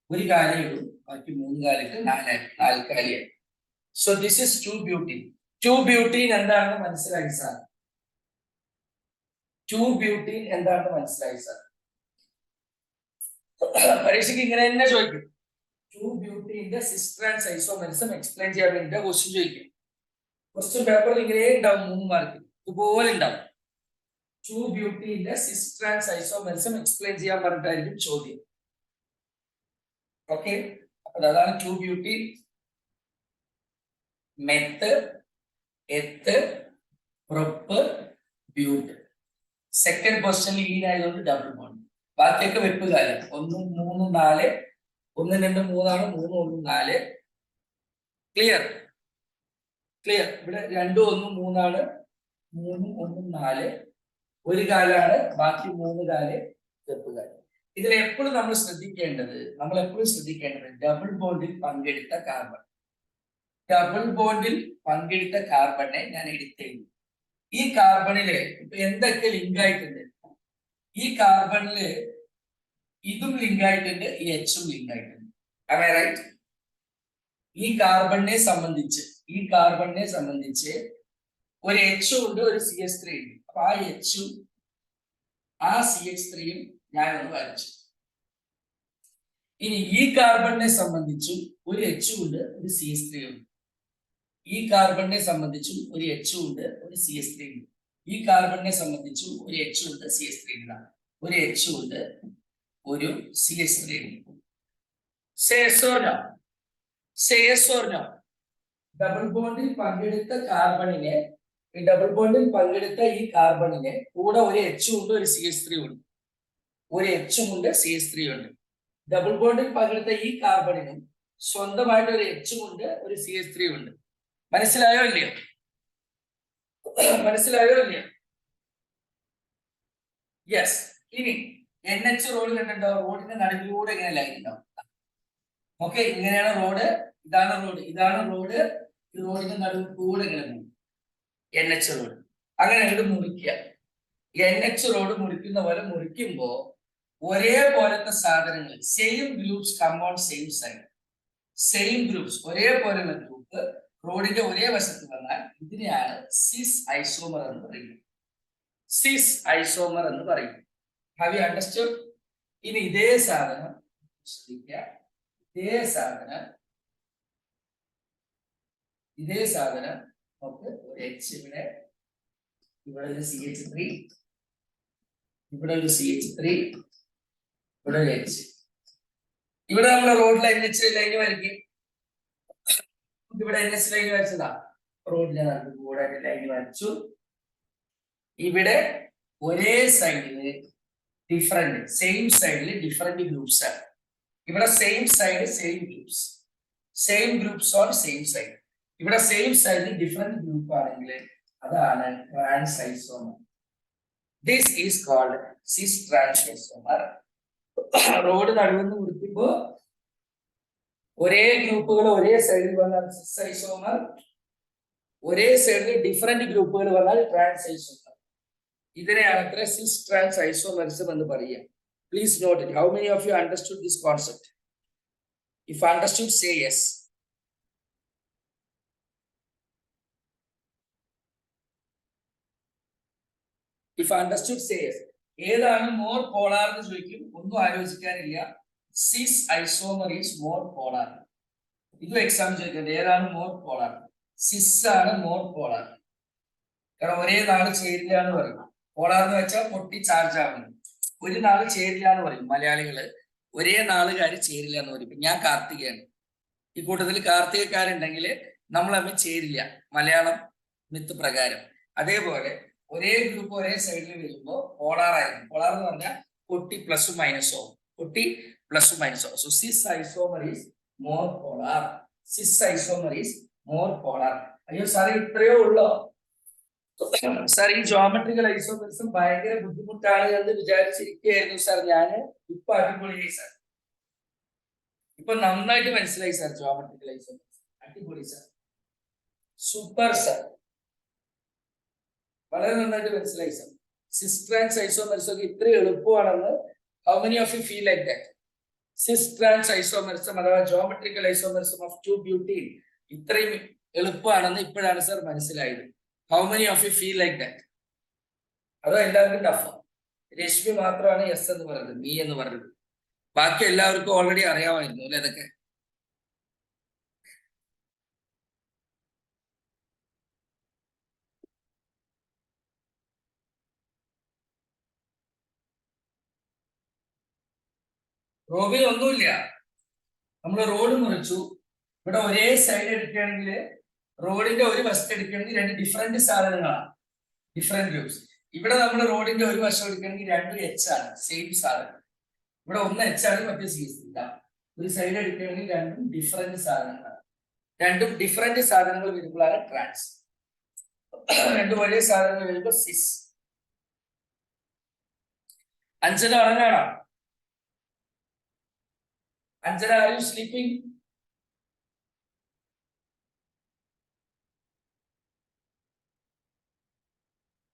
ഒരു കാലേ ഉള്ളൂ, ബാക്കി 3 കാലിട്ട് 4 കാലിയായി. So this is 2 butene. 2 butene എന്താണെന്ന് മനസ്സിലായി സാർ? 2 ബ്യൂട്ടീൻ എന്താണെന്ന് മനസ്സിലായി സാർ? പരീക്ഷയ്ക്ക് ഇങ്ങനെ തന്നെ ചോദിക്കും. 2 ബ്യൂട്ടീന്റെ സിസ്റ്റർ ആൻഡ് ഐസോമെറിസം എക്സ്പ്ലെയിൻ ചെയ്യാൻ വേണ്ടിയിട്ട് ക്വസ്റ്റ്യൻ ചോദിക്കും. ക്വസ്റ്റ്യൻ പേപ്പറിൽ ഇങ്ങനെ ഉണ്ടാവും, 3 മാർക്ക് ഇതുപോലെ ഉണ്ടാവും. 2 ബ്യൂട്ടീന്റെ സിസ്റ്റർ ആൻഡ് ഐസോമെറിസം എക്സ്പ്ലെയിൻ ചെയ്യാൻ പറഞ്ഞിട്ടായിരിക്കും ചോദ്യം. ഓക്കെ, അപ്പൊ അതാണ് 2 butene. Meth, eth, prop, but. Second പൊസിഷനിൽ ഈനായതുകൊണ്ട് ഡബിൾ ബോണ്ട്. ബാക്കിയൊക്കെ വെപ്പുകാലം. 1 3 4. 1 2 3 ആണ്. 3 1 4. Clear clear. ഇവിടെ 2 1 3 ആണ്. 3 1 4. ഒരു കാലാണ്, ബാക്കി 3 കാല് വെപ്പുകാല്. ഇതിൽ എപ്പോഴും നമ്മൾ ശ്രദ്ധിക്കേണ്ടത് ഡബിൾ ബോണ്ടിൽ പങ്കെടുത്ത കാർബൺ. ഡബിൾ ബോണ്ടിൽ പങ്കെടുത്ത കാർബണെ ഞാൻ എടുത്തേക്കും. ഈ കാർബണില് ഇപ്പൊ എന്തൊക്കെ ലിങ്ക് ആയിട്ടുണ്ട്? ഈ കാർബണില് ഇതും ലിങ്ക് ആയിട്ടുണ്ട്, ഈ എച്ചും ലിങ്ക് ആയിട്ടുണ്ട്. റൈറ്റ്? ഈ കാർബണിനെ സംബന്ധിച്ച് ഒരു എച്ച് ഉണ്ട്, ഒരു CH3 ഉണ്ട്. അപ്പൊ ആ എച്ചും ആ CH3യും ഞാനൊന്ന് വരച്ചു. ഇനി ഈ കാർബണിനെ സംബന്ധിച്ചും ഒരു എച്ച് ഉണ്ട്, ഒരു CH3 ഉണ്ട്. ഈ കാർബണിനെ സംബന്ധിച്ചും ഒരു എച്ച് ഉണ്ട്, ഒരു CH3 ഉണ്ട്. ഈ കാർബണിനെ സംബന്ധിച്ചും ഒരു എച്ച് ഉണ്ട്, CH3 ഉണ്ട്. ഒരു എച്ച് ഉണ്ട്, ഒരു CH3 ഉണ്ട്. ഡബിൾ ബോണ്ടിൽ പങ്കെടുത്ത കാർബണിനെ ഈ കാർബണിനെ കൂടെ ഒരു എച്ച് ഉണ്ട്, ഒരു CH3 ഉണ്ട്. ഒരു എച്ചും ഉണ്ട്, CH3 ഉണ്ട്. ഡബിൾ ബോണ്ടിൽ പങ്കെടുത്ത ഈ കാർബണിന് സ്വന്തമായിട്ട് ഒരു എച്ചും ഉണ്ട്, ഒരു CH3 ഉണ്ട്. മനസ്സിലായോ ഇല്ലയോ? യെസ്. ഇനി NH റോഡ് കണ്ടിട്ടുണ്ടോ? റോഡിന്റെ നടുവിലൂടെ ഇങ്ങനെ ലൈൻ ഉണ്ടാവും. ഓക്കെ, ഇങ്ങനെയാണ് റോഡ്. ഇതാണ് റോഡ്. ഈ റോഡിന്റെ നടുവിൽ കൂടെ ഇങ്ങനെ പോകും NH റോഡ്. അങ്ങനെ അങ്ങോട്ട് മുറിക്കുക. NH റോഡ് മുറിക്കുന്ന പോലെ മുറിക്കുമ്പോ ഒരേപോലത്തെ സാധനങ്ങൾ same groups compound same side, same groups ഒരേപോലെയുള്ള ഗ്രൂപ്പ് റോഡിന്റെ ഒരേ വശത്ത് വന്നാൽ ഇതിനെയാണ് സിസ് ഐസോമർ എന്ന് പറയുന്നത്. സിസ് ഐസോമർ എന്ന് പറയും. Have you understood? ഇനി ഇതേ സാധനം ശ്രദ്ധിക്കുക, ഇതേ സാധനം നമുക്ക് ഒരു എച്ച് ഇവിടെ ഒരു CH3, ഇവിടെ ഒരു CH3, ഇവിടെ ഒരു H. ഇവിടെ നമ്മുടെ റോഡിൽ NH ലൈൻ വരയ്ക്കും. ഇവിടെ NH ലൈൻ വരച്ചതാ, റോഡിലെ കൂടെ ലൈൻ വരച്ചു. ഇവിടെ ഒരേ സൈഡില് ഡിഫറെന്റ്, സെയിം സൈഡില് ഡിഫറെന്റ് ഗ്രൂപ്പ്സ് ആണ്. ഇവിടെ same side same groups, same groups on same side. ഇവിടെ സെയിം സൈഡിൽ ഡിഫറെന്റ് ഗ്രൂപ്പ് ആണെങ്കിൽ അതാണ് trans isomer. This is called cis trans isomer. Rod നടുവെന്ന് കൊടുക്കുമ്പോ ഒരേ ഗ്രൂപ്പുകൾ ഒരേ സൈഡിൽ വന്നാൽ സിസ് ഐസോമർ, ഒരേ സൈഡിൽ ഡിഫറെന്റ് ഗ്രൂപ്പുകൾ വന്നാൽ ട്രാൻസ് ഐസോമർ. ഇതിനെയാണ് അത്ര സിസ് ട്രാൻസ് ഐസോമറിസം എന്ന് പറയുക. Please note it. How many of you understood this concept? If understood, say yes. If understood, say yes. ഏതാണ് മോർ പോളാർ എന്ന് ചോദിക്കും, ഒന്നും ആലോചിക്കാനില്ല. സിസ് ഐസോമർ ഈസ് മോർ പോളാർ. ഇത് എക്സാം ചോദിക്കുന്നത് ഏതാണ് മോർ പോളാർ. സിസ് ആണ് മോർ പോളാർ. കാരണം ഒരേ നാള് ചേരില്ല എന്ന് പറയും. പോളാർ എന്ന് വെച്ചാൽ പൊട്ടി ചാർജ് ആവുന്നു. ഒരു നാള് ചേരില്ല എന്ന് പറയും മലയാളികള്. ഒരേ നാളുകാര് ചേരില്ല എന്ന് പറയും. ഞാൻ കാർത്തികയാണ്, ഈ കൂട്ടത്തിൽ കാർത്തികക്കാരുണ്ടെങ്കിൽ നമ്മൾ തമ്മിൽ ചേരില്ല മലയാളം മിത്ത് പ്രകാരം. അതേപോലെ ഒരേ ഗ്രൂപ്പ് ഒരേ സൈഡിൽ വരുമ്പോൾ പോളാർ ആയിരുന്നു. പോളാർ എന്ന് പറഞ്ഞാൽ പൊട്ടി പ്ലസും മൈനസോ, പൊട്ടി പ്ലസും മൈനസോ. So cis isomer is more polar. Cis isomer is more polar. അയ്യോ സാറേ ഇത്രയോ ഉള്ളോ? സാർ ഈ ജോമെട്രിക്കൽ ഐസോമറിസം ഭയങ്കര ബുദ്ധിമുട്ടാണ് എന്ന് വിചാരിച്ചിരിക്കുകയായിരുന്നു സാർ ഞാൻ. ഇപ്പൊ അടിപൊളിയായി സാർ, ഇപ്പൊ നന്നായിട്ട് മനസ്സിലായി സാർ. ജോമെട്രിക്കൽ ഐസോമറിസം അടിപൊളി സാർ, സൂപ്പർ സാർ, വളരെ നന്നായിട്ട് മനസ്സിലായി സാർ. സിസ് ട്രാൻസ് ഐസോമറിസം ഒക്കെ ഇത്ര എളുപ്പമാണെന്ന് how many of you feel like that? Cis trans isomerism അഥവാ geometrical isomerism of two butene ഇത്രയും എളുപ്പമാണെന്ന് ഇപ്പോഴാണ് സാർ മനസ്സിലായത്. How many of you feel like that? അതോ എല്ലാവർക്കും ടഫ്? രശ്മി മാത്രമാണ് യെസ് എന്ന് പറഞ്ഞത്, നീ എന്ന് പറഞ്ഞത്. ബാക്കി എല്ലാവർക്കും ഓൾറെഡി അറിയാമായിരുന്നു അല്ലെ അതൊക്കെ? റോബിൽ ഒന്നുമില്ല. നമ്മൾ റോഡ് മുറിച്ചു. ഇവിടെ ഒരേ സൈഡ് എടുക്കുകയാണെങ്കിൽ റോഡിന്റെ ഒരു വശത്ത് എടുക്കുകയാണെങ്കിൽ രണ്ട് ഡിഫറെന്റ് സാധനങ്ങളാണ്, ഡിഫറെന്റ് ഗ്രൂപ്പ്സ്. ഇവിടെ നമ്മൾ റോഡിന്റെ ഒരു വശം എടുക്കുകയാണെങ്കിൽ രണ്ടും H ആണ്, സെയിം സാധനം. ഇവിടെ ഒന്ന് H ആണ്, മറ്റേ CS ഇല്ല. ഒരു സൈഡ് എടുക്കുകയാണെങ്കിൽ രണ്ടും ഡിഫറെന്റ് സാധനങ്ങളാണ്. രണ്ടും ഡിഫറെന്റ് സാധനങ്ങൾ വരുമ്പോഴാണ് ട്രാൻസ്. രണ്ടും ഒരേ സാധനങ്ങൾ വരുമ്പോൾ സിസ്. അഞ്ജന ഉറങ്ങാണോ? Anjana, are you sleeping?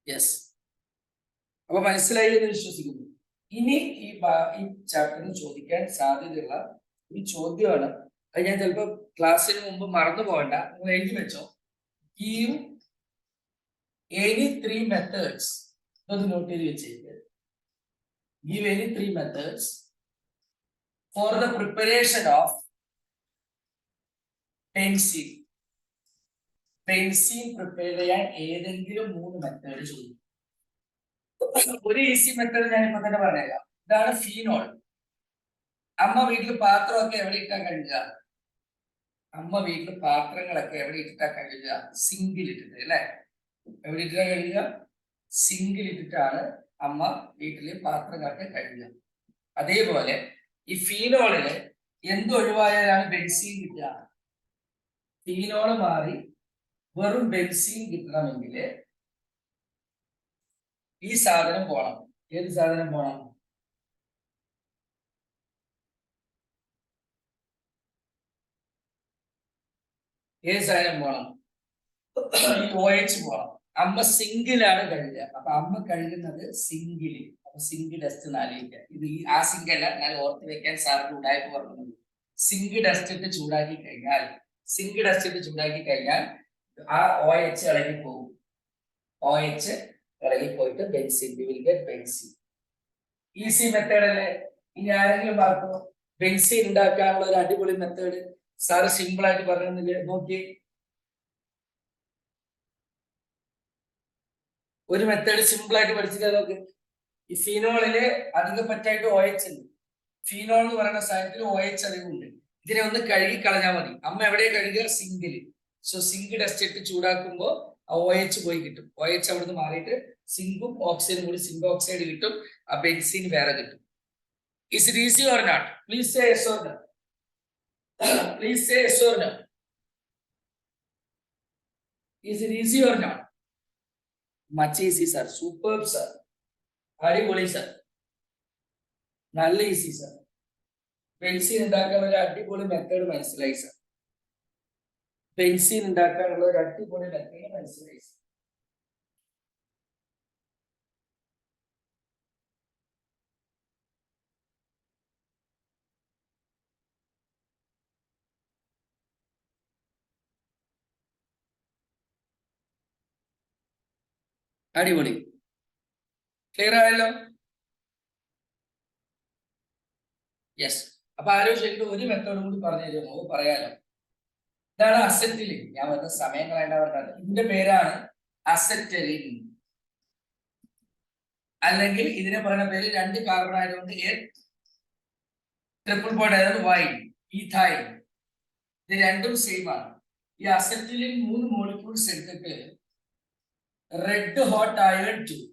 Yes. അപ്പൊ മനസ്സിലായി എന്ന് വിശ്വസിക്കുന്നു. ഇനി ഈ ചാപ്റ്ററിന് ചോദിക്കാൻ സാധ്യതയുള്ള ഒരു ചോദ്യമാണ്. അത് ഞാൻ ചിലപ്പോ ക്ലാസ്സിന് മുമ്പ് മറന്നു പോകണ്ട, നിങ്ങൾ എഴുതി വെച്ചോ. Give any 3 methods. ഇതൊന്ന് നോട്ട് ചെയ്ത് വെച്ചേക്ക്. Give any 3 methods for the preparation of benzene. Benzene prepare ചെയ്യാൻ ഏതെങ്കിലും 3 മെത്തേഡ് ചോദിക്കും. ഒരു ഈസി മെത്തേഡ് ഞാൻ ഇപ്പൊ തന്നെ പറഞ്ഞേക്കാം. ഇതാണ് ഫീനോൾ. അമ്മ വീട്ടിൽ പാത്രമൊക്കെ എവിടെ ഇട്ടാ കഴുകുക? അമ്മ വീട്ടിൽ പാത്രങ്ങളൊക്കെ എവിടെ ഇട്ടിട്ടാ കഴുകുക? സിങ്കിൽ ഇട്ടിട്ട് അല്ലെ? എവിടെ ഇട്ടിട്ടാ കഴുകുക? സിങ്കിൽ ഇട്ടിട്ടാണ് അമ്മ വീട്ടിലെ പാത്രങ്ങളൊക്കെ കഴുകുക. അതേപോലെ ഈ ഫീനോളില് എന്തൊഴിവായാലാണ് ബെൻസീൻ കിട്ടുക? ഫീനോള് മാറി വെറും ബെൻസീൻ കിട്ടണമെങ്കിൽ ഈ സാധനം പോണം. ഏത് സാധനം പോണം? ഏത് സാധനം പോണം? ഈ OH പോണം. അമ്മ സിംഗിലാണ് കഴുകുക. അപ്പൊ അമ്മ കഴുകുന്നത് സിംഗില്. അപ്പൊ സിങ്ക് ഡസ്റ്റ് നാലില്ല. ഇത് ആ സിങ്ക് അല്ല, ഞാൻ ഓർത്ത് വെക്കാൻ സാറിന് ഉടായ്പ പറഞ്ഞത്. സിങ്ക് ഡസ്റ്റ് ഇട്ട് ചൂടാക്കി കഴിഞ്ഞാൽ ആ OH ഇളകി പോകും. OH ഇളകി പോയിട്ട് benzene, you will get benzene. Easy method അല്ലേ? ഇനി ആരെങ്കിലും പറഞ്ഞു ബെൻസിൻ ഉണ്ടാക്കാനുള്ള ഒരു അടിപൊളി മെത്തേഡ് സാറ് സിമ്പിൾ ആയിട്ട് പറഞ്ഞില്ലേ? നോക്കി, ഒരു മെത്തേഡ് സിമ്പിൾ ആയിട്ട് പഠിച്ചിട്ട് നോക്ക്. ഈ ഫീനോളില് അധികം പറ്റായിട്ട് OH ഉണ്ട്. ഫീനോൾ എന്ന് പറയുന്ന സാധനത്തിൽ OH അധികം ഉണ്ട്. ഇതിനെ ഒന്ന് കഴുകി കളഞ്ഞാൽ മതി. അമ്മ എവിടെ കഴുകുക? സിങ്കില്. സോ സിങ്ക് ഡസ്റ്റ് ഇട്ട് ചൂടാക്കുമ്പോൾ OH പോയി കിട്ടും. OH അവിടുന്ന് മാറിയിട്ട് സിങ്കും ഓക്സൈഡും കൂടി സിങ്ക് ഓക്സൈഡ് കിട്ടും. ആ ബെൻസിൻ വേറെ കിട്ടും. Is it easy or not? Please say yes or no. Please say yes or no. Is it easy or not? Much easy, sir. Superb, sir. അടിപൊളി സർ, നല്ല ഈസി സർ. ബെൻസിൻ ഉണ്ടാക്കാനുള്ള ഒരു അടിപൊളി method മനസ്സിലായി sir. Benzene ഉണ്ടാക്കാനുള്ള ഒരു അടിപൊളി method മനസ്സിലായി സർ. അടിപൊളി, ക്ലിയർ ആയല്ലോ? യെസ്. അപ്പൊ ആലോചിച്ചിട്ട് ഒരു മെത്തേഡ് കൂടി പറഞ്ഞു തരുമോ? പറയാലോ. ഇതാണ് അസെറ്റിലിൻ. ഞാൻ വന്ന സമയം കളയേണ്ട പറഞ്ഞത്. ഇതിന്റെ പേരാണ് അസെറ്റലിൻ, അല്ലെങ്കിൽ ഇതിനെ പറയുന്ന പേര് 2 കാർബൺ ആയതുകൊണ്ട് ട്രിപ്പിൾ ബോണ്ട് ആയതുകൊണ്ട് വൈൻ, ഈഥൈൻ. ഇത് രണ്ടും സെയിം ആണ്. ഈ അസെറ്റിലിൻ 3 മോളിക്യൂൾസ് എടുത്തിട്ട് റെഡ് ഹോട്ട് അയൺ ട്യൂബ്,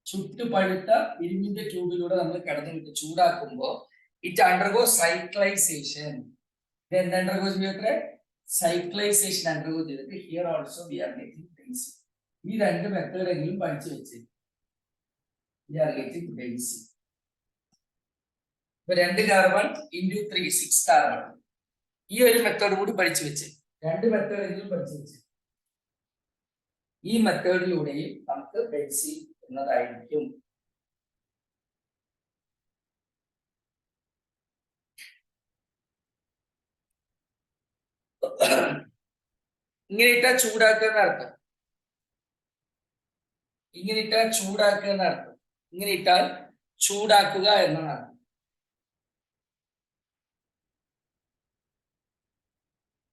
ചുട്ടുപഴുത്ത ഇരുമ്പിന്റെ ട്യൂബിലൂടെ നമ്മൾ കടന്നു ചൂടാക്കുമ്പോൾ ഇറ്റ് അണ്ടർഗോ സൈക്ലൈസേഷൻ. ഇത് എന്ത് അണ്ടർഗോ ചെയ്യട്ടെ? സൈക്ലൈസേഷൻ അണ്ടർഗോ ചെയ്തിട്ട് here also we are getting benzene. ഈ 2 മെത്തേഡ് എങ്കിലും പഠിച്ചു വെച്ച് we are getting benzene. 2 carbon into 3 6 carbon. ഈ ഒരു മെത്തേഡ് കൂടി പഠിച്ചു വെച്ച്, 2 മെത്തേഡ് എങ്കിലും പഠിച്ചു വെച്ച്, ഈ മെത്തേഡിലൂടെയും നമുക്ക് ബെൻസിൻ എന്നതായിരിക്കും. ഇങ്ങനെ ഇട്ടാ ചൂടാക്കുക എന്നർത്ഥം. ഇങ്ങനെ ഇട്ടാൽ ചൂടാക്കുക എന്നർത്ഥം. ഇങ്ങനെ ഇട്ടാൽ ചൂടാക്കുക എന്നാണ്.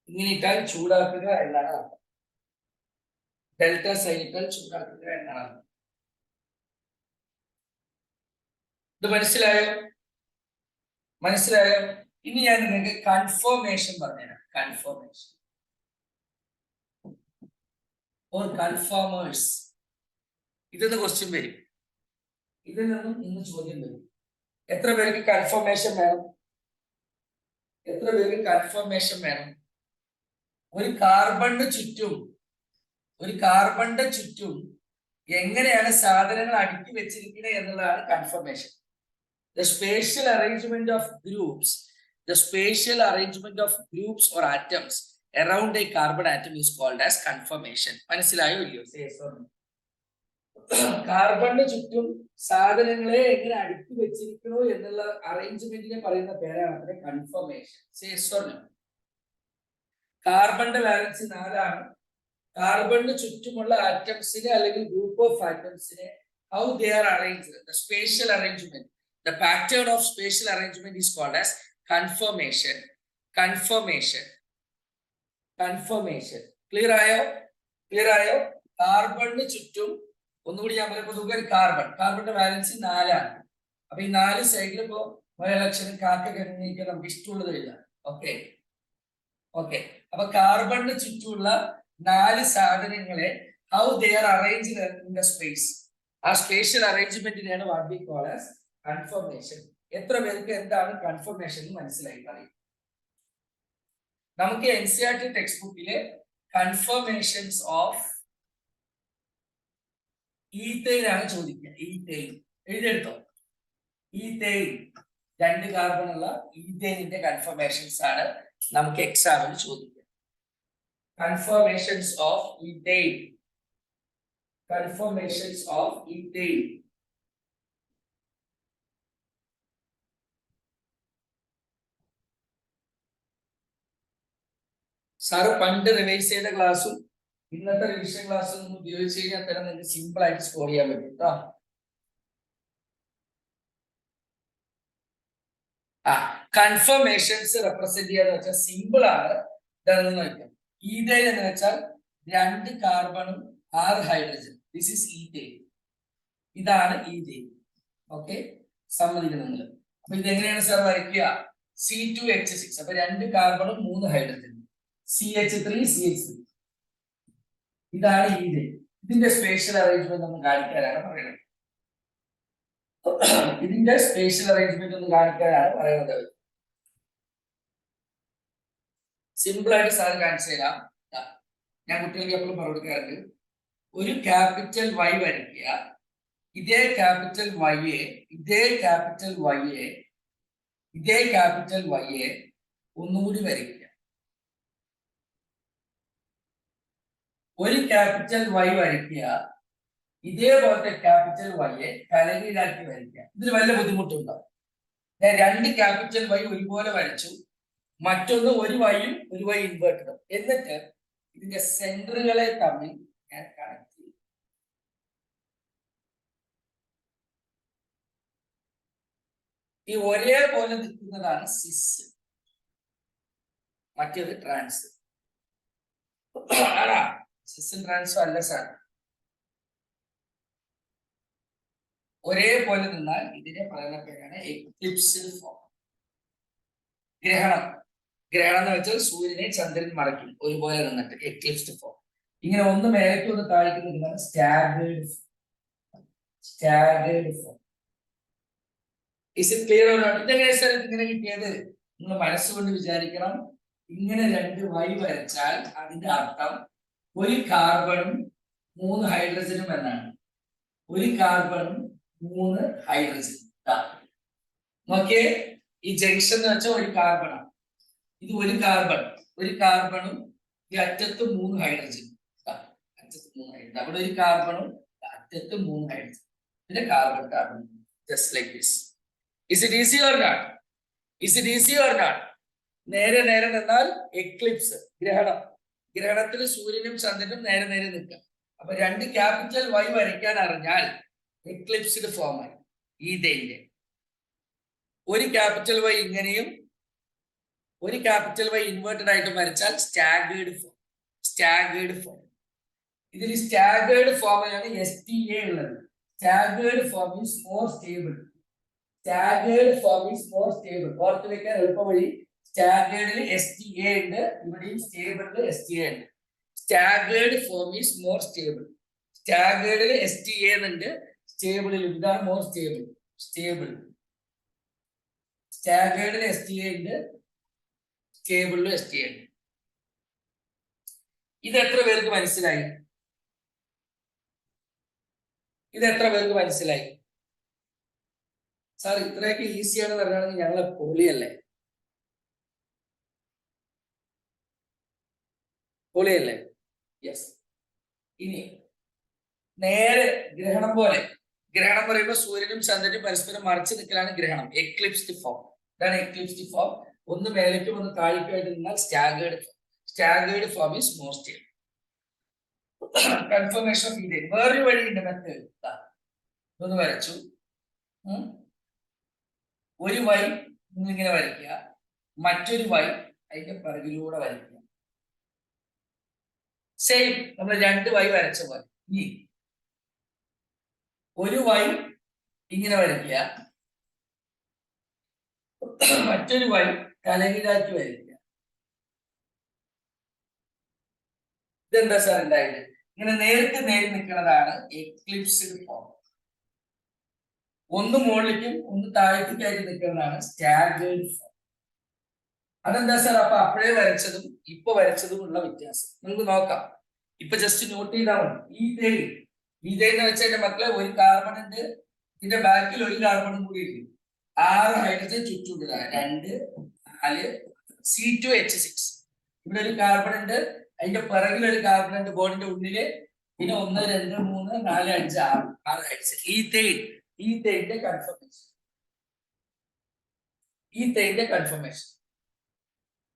ഇങ്ങനെ ഇട്ടാൽ ചൂടാക്കുക എന്നാണ് അർത്ഥം. ഡെൽറ്റ സൈൻ ഇട്ടാൽ ചൂടാക്കുക എന്നാണ്. ഇത് മനസ്സിലായോ? മനസ്സിലായോ? ഇനി ഞാൻ നിങ്ങൾക്ക് കൺഫർമേഷൻ പറഞ്ഞുതരാം. Conformation or conformers. ഇതൊന്ന് ക്വസ്റ്റ്യൻ വരും, ഇതിൽ നിന്നും ഇന്ന് ചോദ്യം വരും. എത്ര പേർക്ക് കൺഫർമേഷൻ വേണം? എത്ര പേർക്ക് കൺഫർമേഷൻ വേണം? ഒരു കാർബണിന് ചുറ്റും എങ്ങനെയാണ് സാധനങ്ങൾ അടുക്കി വെച്ചിരിക്കുന്നത് എന്നുള്ളതാണ് confirmation. The spatial arrangement of groups or atoms around a carbon atom is called as conformation. മനസ്സിലായോ ഇല്ലയോ? കാർബണിന് ചുറ്റും സാധനങ്ങളെ എങ്ങനെ അടുക്കി വെച്ചിരിക്കണോ എന്നുള്ള അറേഞ്ച്മെന്റിനെ പറയുന്ന പേരാണ് കൺഫർമേഷൻ. കാർബണിന്റെ വാലൻസി 4 ആണ്. കാർബണിന് ചുറ്റുമുള്ള ആറ്റംസിനെ അല്ലെങ്കിൽ ഗ്രൂപ്പ് ഓഫ് ആറ്റംസിനെ how they are arranged, the spatial arrangement, the pattern of spatial arrangement is called as conformation. Clear ആയോ? കാർബണിന് ചുറ്റും ഒന്നുകൂടി ഞാൻ പറയുമ്പോൾ കാർബണിന്റെ വാലൻസി 4 ആണ്. അപ്പൊ ഈ 4 സൈഡിൽ ഇപ്പോ ലക്ഷണം കാക്ക കഴിഞ്ഞിരിക്കാൻ നമുക്ക് ഇഷ്ടമുള്ളത് എഴുതാം. ഓക്കെ. അപ്പൊ കാർബണിന് ചുറ്റുമുള്ള 4 സാധനങ്ങളെ how they are arranged in the space, ആ spatial അറേഞ്ച്മെന്റിനെയാണ് what we call as conformation. എത്ര പേർക്ക് എന്താണ് കൺഫർമേഷൻ എന്ന് മനസ്സിലായി പറയും? നമുക്ക് NCERT ടെക്സ്റ്റ് ബുക്കിലെ കൺഫർമേഷൻസ് ഓഫ് ഈഥെയ്ൻ ആണ് ചോദിക്കുക. ഈഥെയ്ൻ എഴുതിയെടുത്തോ? ഈഥെയ്ൻ 2 കാർബൺ ഉള്ള ഈഥെയ്നിന്റെ കൺഫർമേഷൻസ് ആണ് നമുക്ക് എക്സാമിന് ചോദിക്കുക. conformations of ethane. Conformations of ethane. Sir പണ്ട് റിവൈസ് ചെയ്ത ക്ലാസ്സും ഇന്നത്തെ റിവിഷൻ ക്ലാസ്സും ഒന്ന് ഉപയോഗിച്ച് കഴിഞ്ഞാൽ തന്നെ നിങ്ങൾക്ക് സിമ്പിൾ ആയിട്ട് സ്കോർ ചെയ്യാൻ പറ്റും കേട്ടോ. കൺഫർമേഷൻസ് റെപ്രസെന്റ് ചെയ്യാന്ന് വെച്ചാൽ സിമ്പിൾ ആണ്. ഇതാണെന്ന് നോക്കാം. ഈഥൈൻ എന്ന് വെച്ചാൽ 2 കാർബണും 6 ഹൈഡ്രജൻ. This is ethyne. ഇതാണ് ഈഥൈൻ. ഓക്കെ, സമ്മതിക്കണം നിങ്ങൾ. അപ്പൊ ഇതെങ്ങനെയാണ് സാർ വരയ്ക്കുക? C2H6. അപ്പൊ 2 കാർബണും 3 ഹൈഡ്രജൻ. CH3CH3. ഇതാണ് ഈഥൈൻ. ഇതിന്റെ സ്പേഷ്യൽ അറേഞ്ച്മെന്റ് ഒന്ന് കാണിക്കാനാണ് പറയുന്നത്. ഇതിന്റെ സ്പേഷ്യൽ അറേഞ്ച്മെന്റ് ഒന്ന് കാണിക്കാനാണ് പറയുന്നത്. സിമ്പിൾ ആയിട്ട് സാർ കാണിച്ചു തരാം. ഞാൻ കുട്ടികൾക്ക് എപ്പോഴും പറഞ്ഞു കൊടുക്കാറുണ്ട്. ഒരു ക്യാപിറ്റൽ Y വരയ്ക്കുക. ഇതേ ക്യാപിറ്റൽ വൈയെ ഇതേ ക്യാപിറ്റൽ വൈയെ ഒന്നുകൂടി വരയ്ക്കുക. ഒരു ക്യാപിറ്റൽ Y വരയ്ക്കുക. ഇതേപോലത്തെ ക്യാപിറ്റൽ വൈയെ തലകീഴാക്കി വരയ്ക്കുക. ഇതിന് വല്ല ബുദ്ധിമുട്ടുണ്ടോ? ഞാൻ 2 ക്യാപിറ്റൽ Y ഒരുപോലെ വരച്ചു. മറ്റൊന്ന് ഒരു വൈയും ഒരു വൈ ഇൻവേർട്ടഡും. എന്നിട്ട് ഇതിന്റെ സെന്ററുകളെ തമ്മിൽ ഞാൻ കണക്ട് ചെയ്യും. ഈ ഒരേപോലെ നിൽക്കുന്നതാണ് സിസ്, മറ്റേത് ട്രാൻസ്. ആണോ? സിസും ട്രാൻസും അല്ല സാർ. ഒരേപോലെ നിന്നാൽ ഇതിനെ പറയുന്ന പേരാണ് എക്ലിപ്സ്ഡ് ഫോം. ഗ്രഹണം. ഗ്രഹണം എന്ന് വെച്ചാൽ സൂര്യനെ ചന്ദ്രൻ മറയ്ക്കും ഒരുപോലെ നിന്നിട്ട് എക്ലിപ്സ്ഡ് ഫോം. ഇങ്ങനെ ഒന്ന് മേലേക്ക് ഒന്ന് താഴ്ക്കുന്നതാണ് staggered form. Is it clear or not? ഇതെങ്ങനെ സാർ ഇങ്ങനെ കിട്ടിയത്? നിങ്ങൾ മനസ്സുകൊണ്ട് വിചാരിക്കണം. ഇങ്ങനെ 2 വൈ വരച്ചാൽ അതിന്റെ അർത്ഥം ഒരു കാർബണും 3 ഹൈഡ്രജനും എന്നാണ്. ഒരു കാർബണും 3 ഹൈഡ്രജൻ. നോക്കിയേ, ഈ ജംഗ്ഷൻ എന്ന് വെച്ചാൽ ഒരു കാർബണാണ്. ഇത് ഒരു കാർബണും ഈ അറ്റത്ത് 3 ഹൈഡ്രജൻ. അവിടെ ഒരു കാർബണും അറ്റത്ത് 3 ഹൈഡ്രജൻ. പിന്നെ carbon just like this. Is it easy or not? നേരെ നിന്നാൽ എക്ലിപ്സ്, ഗ്രഹണത്തിൽ സൂര്യനും ചന്ദ്രനും നേരെ നിൽക്കാം. അപ്പൊ 2 ക്യാപിറ്റൽ വൈ വരയ്ക്കാൻ അറിഞ്ഞാൽ എക്ലിപ്സ്ഡ് ഫോം ആയി ഈഥൈന്റെ. ഒരു ക്യാപിറ്റൽ വൈ ഇങ്ങനെയും ഒരു ക്യാപിറ്റൽ വൈ ഇൻവേർട്ടഡ് ആയിട്ട് വരച്ചാൽ സ്റ്റാഗേർഡ് ഫോം. ഇതിൽ സ്റ്റാഗേർഡ് ഫോമിലാണ് STA ഉള്ളത്. Staggered form is more stable. ഓർത്ത് വെക്കാൻ എളുപ്പ വഴി സ്റ്റാഗേർഡിൽ STA ഉണ്ട്, ഇവിടെയും സ്റ്റേബിളിൽ STA ഉണ്ട്. Staggered form is more stable. സ്റ്റാഗേർഡിൽ STA എന്നുണ്ട്, സ്റ്റേബിളിൽ ഇതാണ് മോർ സ്റ്റേബിൾ. സ്റ്റാഗേർഡിൽ STA ഉണ്ട്, സ്റ്റേബിളിൽ STA ഉണ്ട്. ഇത് എത്ര പേർക്ക് മനസ്സിലായി? സാർ ഇത്രയൊക്കെ ഈസിയാണ് പറയുകയാണെങ്കിൽ ഞങ്ങളെ പൊളിയല്ലേ? യെസ്. ഇനി നേരെ ഗ്രഹണം പറയുമ്പോൾ സൂര്യനും ചന്ദ്രനും പരസ്പരം മറച്ചു നിൽക്കലാണ് ഗ്രഹണം. Eclipsed form. ഇതാണ് എക്ലിപ്സ്ഡ് ഫോം. ഒന്ന് മേലേക്കും ഒന്ന് താഴേക്കുമായിട്ട് നിന്നാൽ staggered form is more stable. Confirmation of ethyne. വേറൊരു വഴിയുണ്ട് മെത്തേഡ്. ഒന്ന് വരച്ചു. ഒരു വൈ നിങ്ങളിങ്ങനെ വരയ്ക്കുക, മറ്റൊരു വൈ അതിന്റെ പിറകിലൂടെ വരയ്ക്കുക. സെയിം നമ്മൾ 2 വൈ വരച്ച പോലെ. ഇനി ഒരു വൈ ഇങ്ങനെ വരയ്ക്കുക, മറ്റൊരു വൈ തലകീഴാക്കി വരയ്ക്കുക. ഇതെന്താ സാർ ഉണ്ടായത്? ഇങ്ങനെ നേർക്ക് നിൽക്കുന്നതാണ് എക്ലിപ്സ്ഡ് ഫോം. ഒന്ന് മുകളിലേക്കും ഒന്ന് താഴേക്കായിട്ട് നിൽക്കുന്നതാണ് സ്റ്റാഗേർഡ് ഫോം. അതെന്താ സാർ? അപ്പൊ അപ്പോഴേ വരച്ചതും ഇപ്പൊ വരച്ചതും ഉള്ള വ്യത്യാസം നമുക്ക് നോക്കാം. ഇപ്പൊ ജസ്റ്റ് നോട്ട് ചെയ്താൽ മതി. ഈഥൈൻ എന്ന് വെച്ചാൽ മക്കളെ ഒരു കാർബൺ ഉണ്ട്, ഇതിന്റെ ബാക്കിൽ ഒരു കാർബണും കൂടി ഉണ്ട്. 6 ഹൈഡ്രജൻ ചുറ്റുണ്ട്. 2, 4 C2H6. ഇവിടെ ഒരു കാർബൺ ഉണ്ട്, അതിന്റെ പിറകിൽ ഒരു കാർബൺ ഉണ്ട് ബോണ്ടിന്റെ ഉള്ളില്. പിന്നെ 1 2 3 4 5 6 ഹൈഡ്രജൻ. ഈത്തൈന്റെ കൺഫർമേഷൻ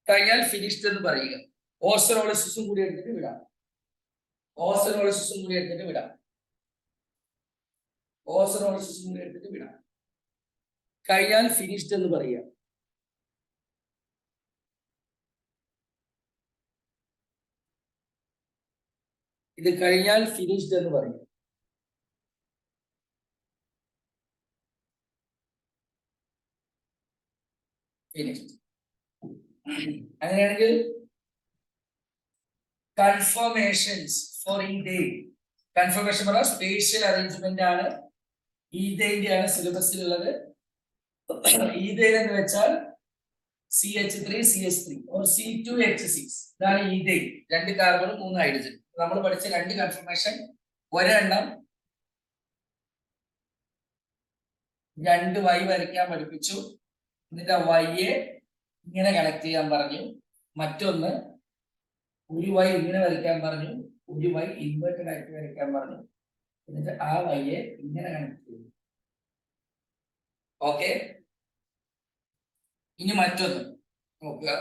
കഴിഞ്ഞാൽ ഫിനിഷ്ഡ് എന്ന് പറയുക. ഓസനോളിസിസും കൂടി എടുത്തിട്ട് വിടാം. ഓസനോളിസിസും കൂടി എടുത്തിട്ട് വിടാം. കഴിഞ്ഞാൽ ഫിനിഷ്ഡ് എന്ന് പറയുക. ഇത് കഴിഞ്ഞാൽ ഫിനിഷ്ഡ് എന്ന് പറയും. ഫിനിഷ്ഡ്. അങ്ങനെയാണെങ്കിൽ കൺഫർമേഷൻസ് ഫോർ ഈഥെയ്ൻ. കൺഫർമേഷൻ പറഞ്ഞാൽ സ്പേഷ്യൽ അറേഞ്ച്മെന്റ് ആണ്. ഈഥെയ്ന്റെ ആണ് സിലബസിലുള്ളത്. ഈഥെയ്ൻ എന്ന് വെച്ചാൽ CH3CH3 or C2H6. ഇതാണ് ഈഥെയ്ൻ. 2 കാർബണും 3 ഹൈഡ്രജൻ. നമ്മൾ പഠിച്ച 2 കൺഫർമേഷൻ. ഒരെണ്ണം 2 Y വരയ്ക്കാൻ പഠിപ്പിച്ചു. എന്നിട്ട് ആ വൈയെ ഇങ്ങനെ കണക്ട് ചെയ്യാൻ പറഞ്ഞു. മറ്റൊന്ന് ഒരു വൈ ഇങ്ങനെ വരയ്ക്കാൻ പറഞ്ഞു, ഒരു വൈ ഇൻവേർട്ടഡ് ആയിട്ട് വരയ്ക്കാൻ പറഞ്ഞു. എന്നിട്ട് ആ വൈയെ ഇങ്ങനെ കണക്ട് ചെയ്തു. ഓക്കെ. ഇനി മറ്റൊന്ന് നോക്കുക.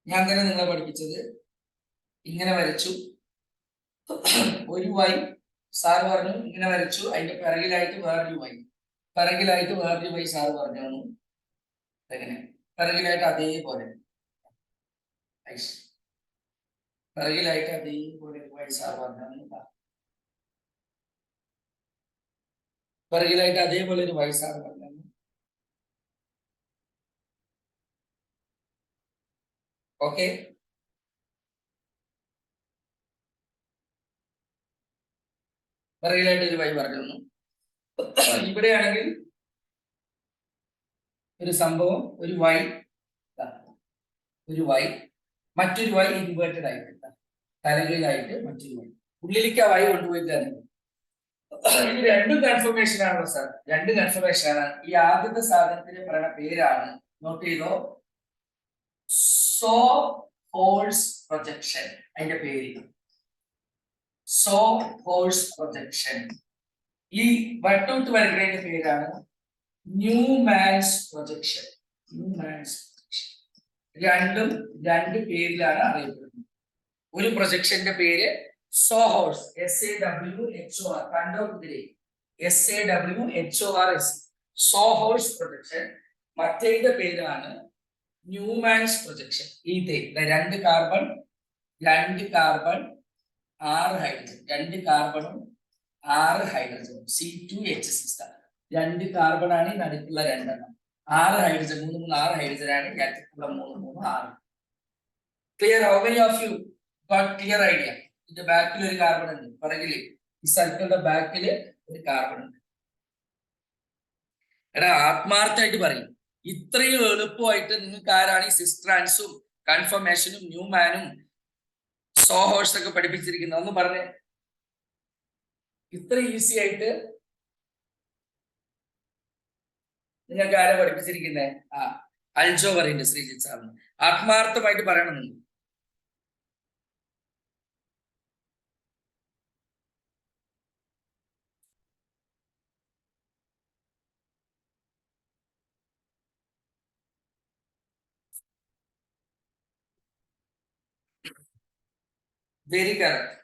ഞാൻ തന്നെ നിങ്ങളെ പഠിപ്പിച്ചത് ഇങ്ങനെ വരച്ചു. ഒരു വൈ സാർ പറഞ്ഞു ഇങ്ങനെ വരച്ചു. അതിന്റെ പിറകിലായിട്ട് വേറൊരു വൈ സാർ പറഞ്ഞു. എങ്ങനെ പിറകിലായിട്ട് അതേപോലെ വൈ സാർ പറഞ്ഞു. പിറകിലായിട്ട് അതേപോലെ ഒരു വൈ സാർ പറഞ്ഞു. ഓക്കെ. പിറകിലായിട്ട് ഒരു വൈ പറഞ്ഞു. ഇവിടെയാണെങ്കിൽ ഒരു സംഭവം, ഒരു വൈ മറ്റൊരു വൈ ഇൻവേർട്ടഡ് ആയിട്ട് തലകീഴായിട്ട് മറ്റൊരു വൈ ഉള്ളിലേക്ക് ആ വൈ കൊണ്ടുപോയിട്ടാണ്. ഇത് 2 കൺഫർമേഷൻ ആണല്ലോ സാർ. 2 കൺഫർമേഷൻ ആണ്. ഈ ആദ്യത്തെ സാധനത്തിന് പറയുന്ന പേരാണ്, നോട്ട് ചെയ്തോ, സോ ഹോൾസ് പ്രൊജക്ഷൻ. അതിന്റെ പേര് സോ ഹോൾസ് പ്രൊജക്ഷൻ. ഈ വട്ടോട്ട് വരയ്ക്കുന്നതിന്റെ പേരാണ് ന്യൂമാൻസ് പ്രൊജക്ഷൻ. രണ്ടും 2 പേരിലാണ് അറിയപ്പെടുന്നത്. ഒരു പ്രൊജക്ഷന്റെ പേര് സോ ഹോൾസ്, SAWHOR. കണ്ടോ ഇതിലെ SAWHORS, സോ ഹോൾസ് പ്രൊജക്ഷൻ. മറ്റേതിന്റെ പേരാണ് Newman's projection. Ethane 2 carbon 6 hydrogen. 2 കാർബണും 6 ഹൈഡ്രജനും C2H6. 2 കാർബൺ ആണ് ഈ നടുക്കുള്ള 2 എണ്ണം. 6 ഹൈഡ്രജൻ, 3 3 6 ഹൈഡ്രജൻ ആണ്. അടുത്തുള്ള 3 3 6. Clear? How many of you got clear idea? ഇതിന്റെ ബാക്കിൽ ഒരു കാർബൺ ഉണ്ട്, പിറകില് ഈ സർക്കിളിന്റെ ബാക്കില് ഒരു കാർബൺ ഉണ്ട്. എടാ ആത്മാർത്ഥമായിട്ട് പറയും, ഇത്രയും എളുപ്പമായിട്ട് നിങ്ങൾക്ക് ആരാണ് ഈ സിസ്ട്രാൻസും കൺഫർമേഷനും ന്യൂമാനും സോഹോഴ്സ് ഒക്കെ പഠിപ്പിച്ചിരിക്കുന്നത്? ഒന്ന് പറഞ്ഞേ. ഇത്ര ഈസി ആയിട്ട് നിങ്ങൾക്ക് ആരാ പഠിപ്പിച്ചിരിക്കുന്നത്? അൽജോ പറയുന്നുണ്ട് ശ്രീജിത്ത് സാറിന്. ആത്മാർത്ഥമായിട്ട് പറയണം നിങ്ങൾ. Very correct.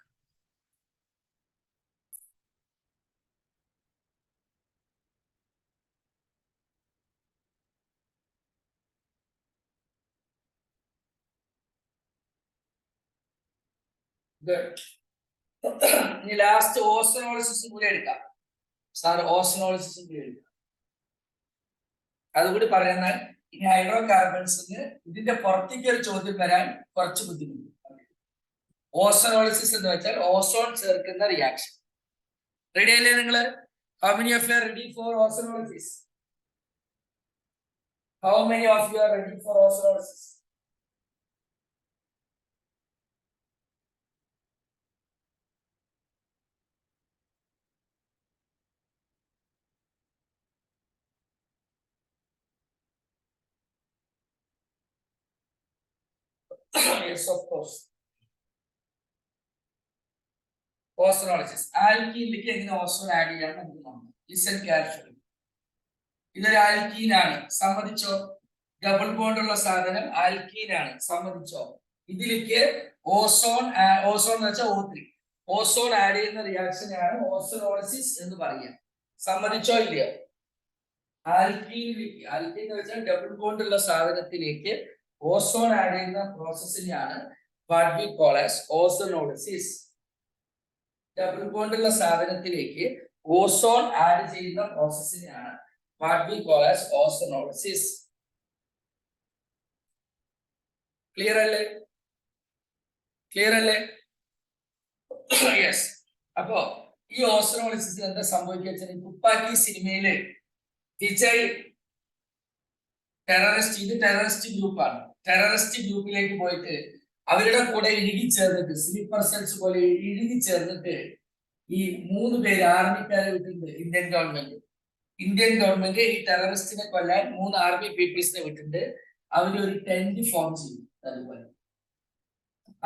ഇനി ലാസ്റ്റ് ഓസനോളിസിസും കൂടി എടുക്കാം സാർ. ഓസനോളിസിസും കൂടി എടുക്കാം. അതുകൂടി പറയുന്നാൽ ഇനി ഹൈഡ്രോ കാർബൺസിന് ഇതിന്റെ പുറത്തേക്ക് ഒരു ചോദ്യം വരാൻ കുറച്ച് ബുദ്ധിമുട്ട്. ഓസനോളിസിസ് എന്ന് വെച്ചാൽ ഓസോൺ ചേർക്കുന്ന റിയാക്ഷൻ. റെഡി അല്ലേ നിങ്ങള്? How many of you are ready for ozonolysis? How many of you are ready for ozonolysis? Yes, of course. Ozonolysis. ആൽക്കീനിലേക്ക് എങ്ങനെ ഓസോൺ ആഡ് ചെയ്യാൻ നമുക്ക് നോക്കാം. Listen carefully. ഇതൊരു ആൽക്കീൻ ആണ്, സമ്മതിച്ചോ? ഡബിൾ ബോണ്ട് ഉള്ള സാധനം ആൽക്കീൻ ആണ്, സമ്മതിച്ചോ? ഇതിലേക്ക് ഓസോൺ എന്ന് വെച്ചാൽ O3 ഓസോൺ ആഡ് ചെയ്യുന്ന റിയാക്ഷനെയാണ് ഓസോണോളിസിസ് എന്ന് പറയുക. സമ്മതിച്ചോ ഇല്ലയോ? ആൽക്കീനിലേക്ക്, ആൽക്കീൻ എന്ന് വെച്ചാൽ ഡബിൾ ബോണ്ട് ഉള്ള സാധനത്തിലേക്ക് ഓസോൺ ആഡ് ചെയ്യുന്ന പ്രോസസ്സിനെയാണ് what we call as ozonolysis. Double bond ഉള്ള സാധനത്തിലേക്ക് ഓസോൺ ആഡ് ചെയ്യുന്ന പ്രോസസ്സിനെയാണ് what we call as ozonolysis. Clear അല്ലേ? ക്ലിയർ അല്ലേ? യെസ്. അപ്പോ ഈ ഓസോണോളിസിസ് എന്താ സംഭവിക്കുക? തുപ്പാക്കി സിനിമയില് വിജയ് ടെററിസ്റ്റ് ഗ്രൂപ്പാണ്. ടെററിസ്റ്റ് ഗ്രൂപ്പിലേക്ക് പോയിട്ട് അവരുടെ കൂടെ ഇഴുകിച്ചേർന്നിട്ട്, സ്ലീപ്പർ സെൽസ് പോലെ ഇഴുകിച്ചേർന്നിട്ട് ഈ 3 പേര് ആർമിക്കാരെ വിട്ടിട്ടുണ്ട് ഇന്ത്യൻ ഗവൺമെന്റ് ഈ ടെററിസ്റ്റിനെ കൊല്ലാൻ 3 ആർമി പീപ്പിൾസിനെ വിട്ടിട്ടുണ്ട്. അവരൊരു ടെന്റ് ഫോം ചെയ്യും. അതുപോലെ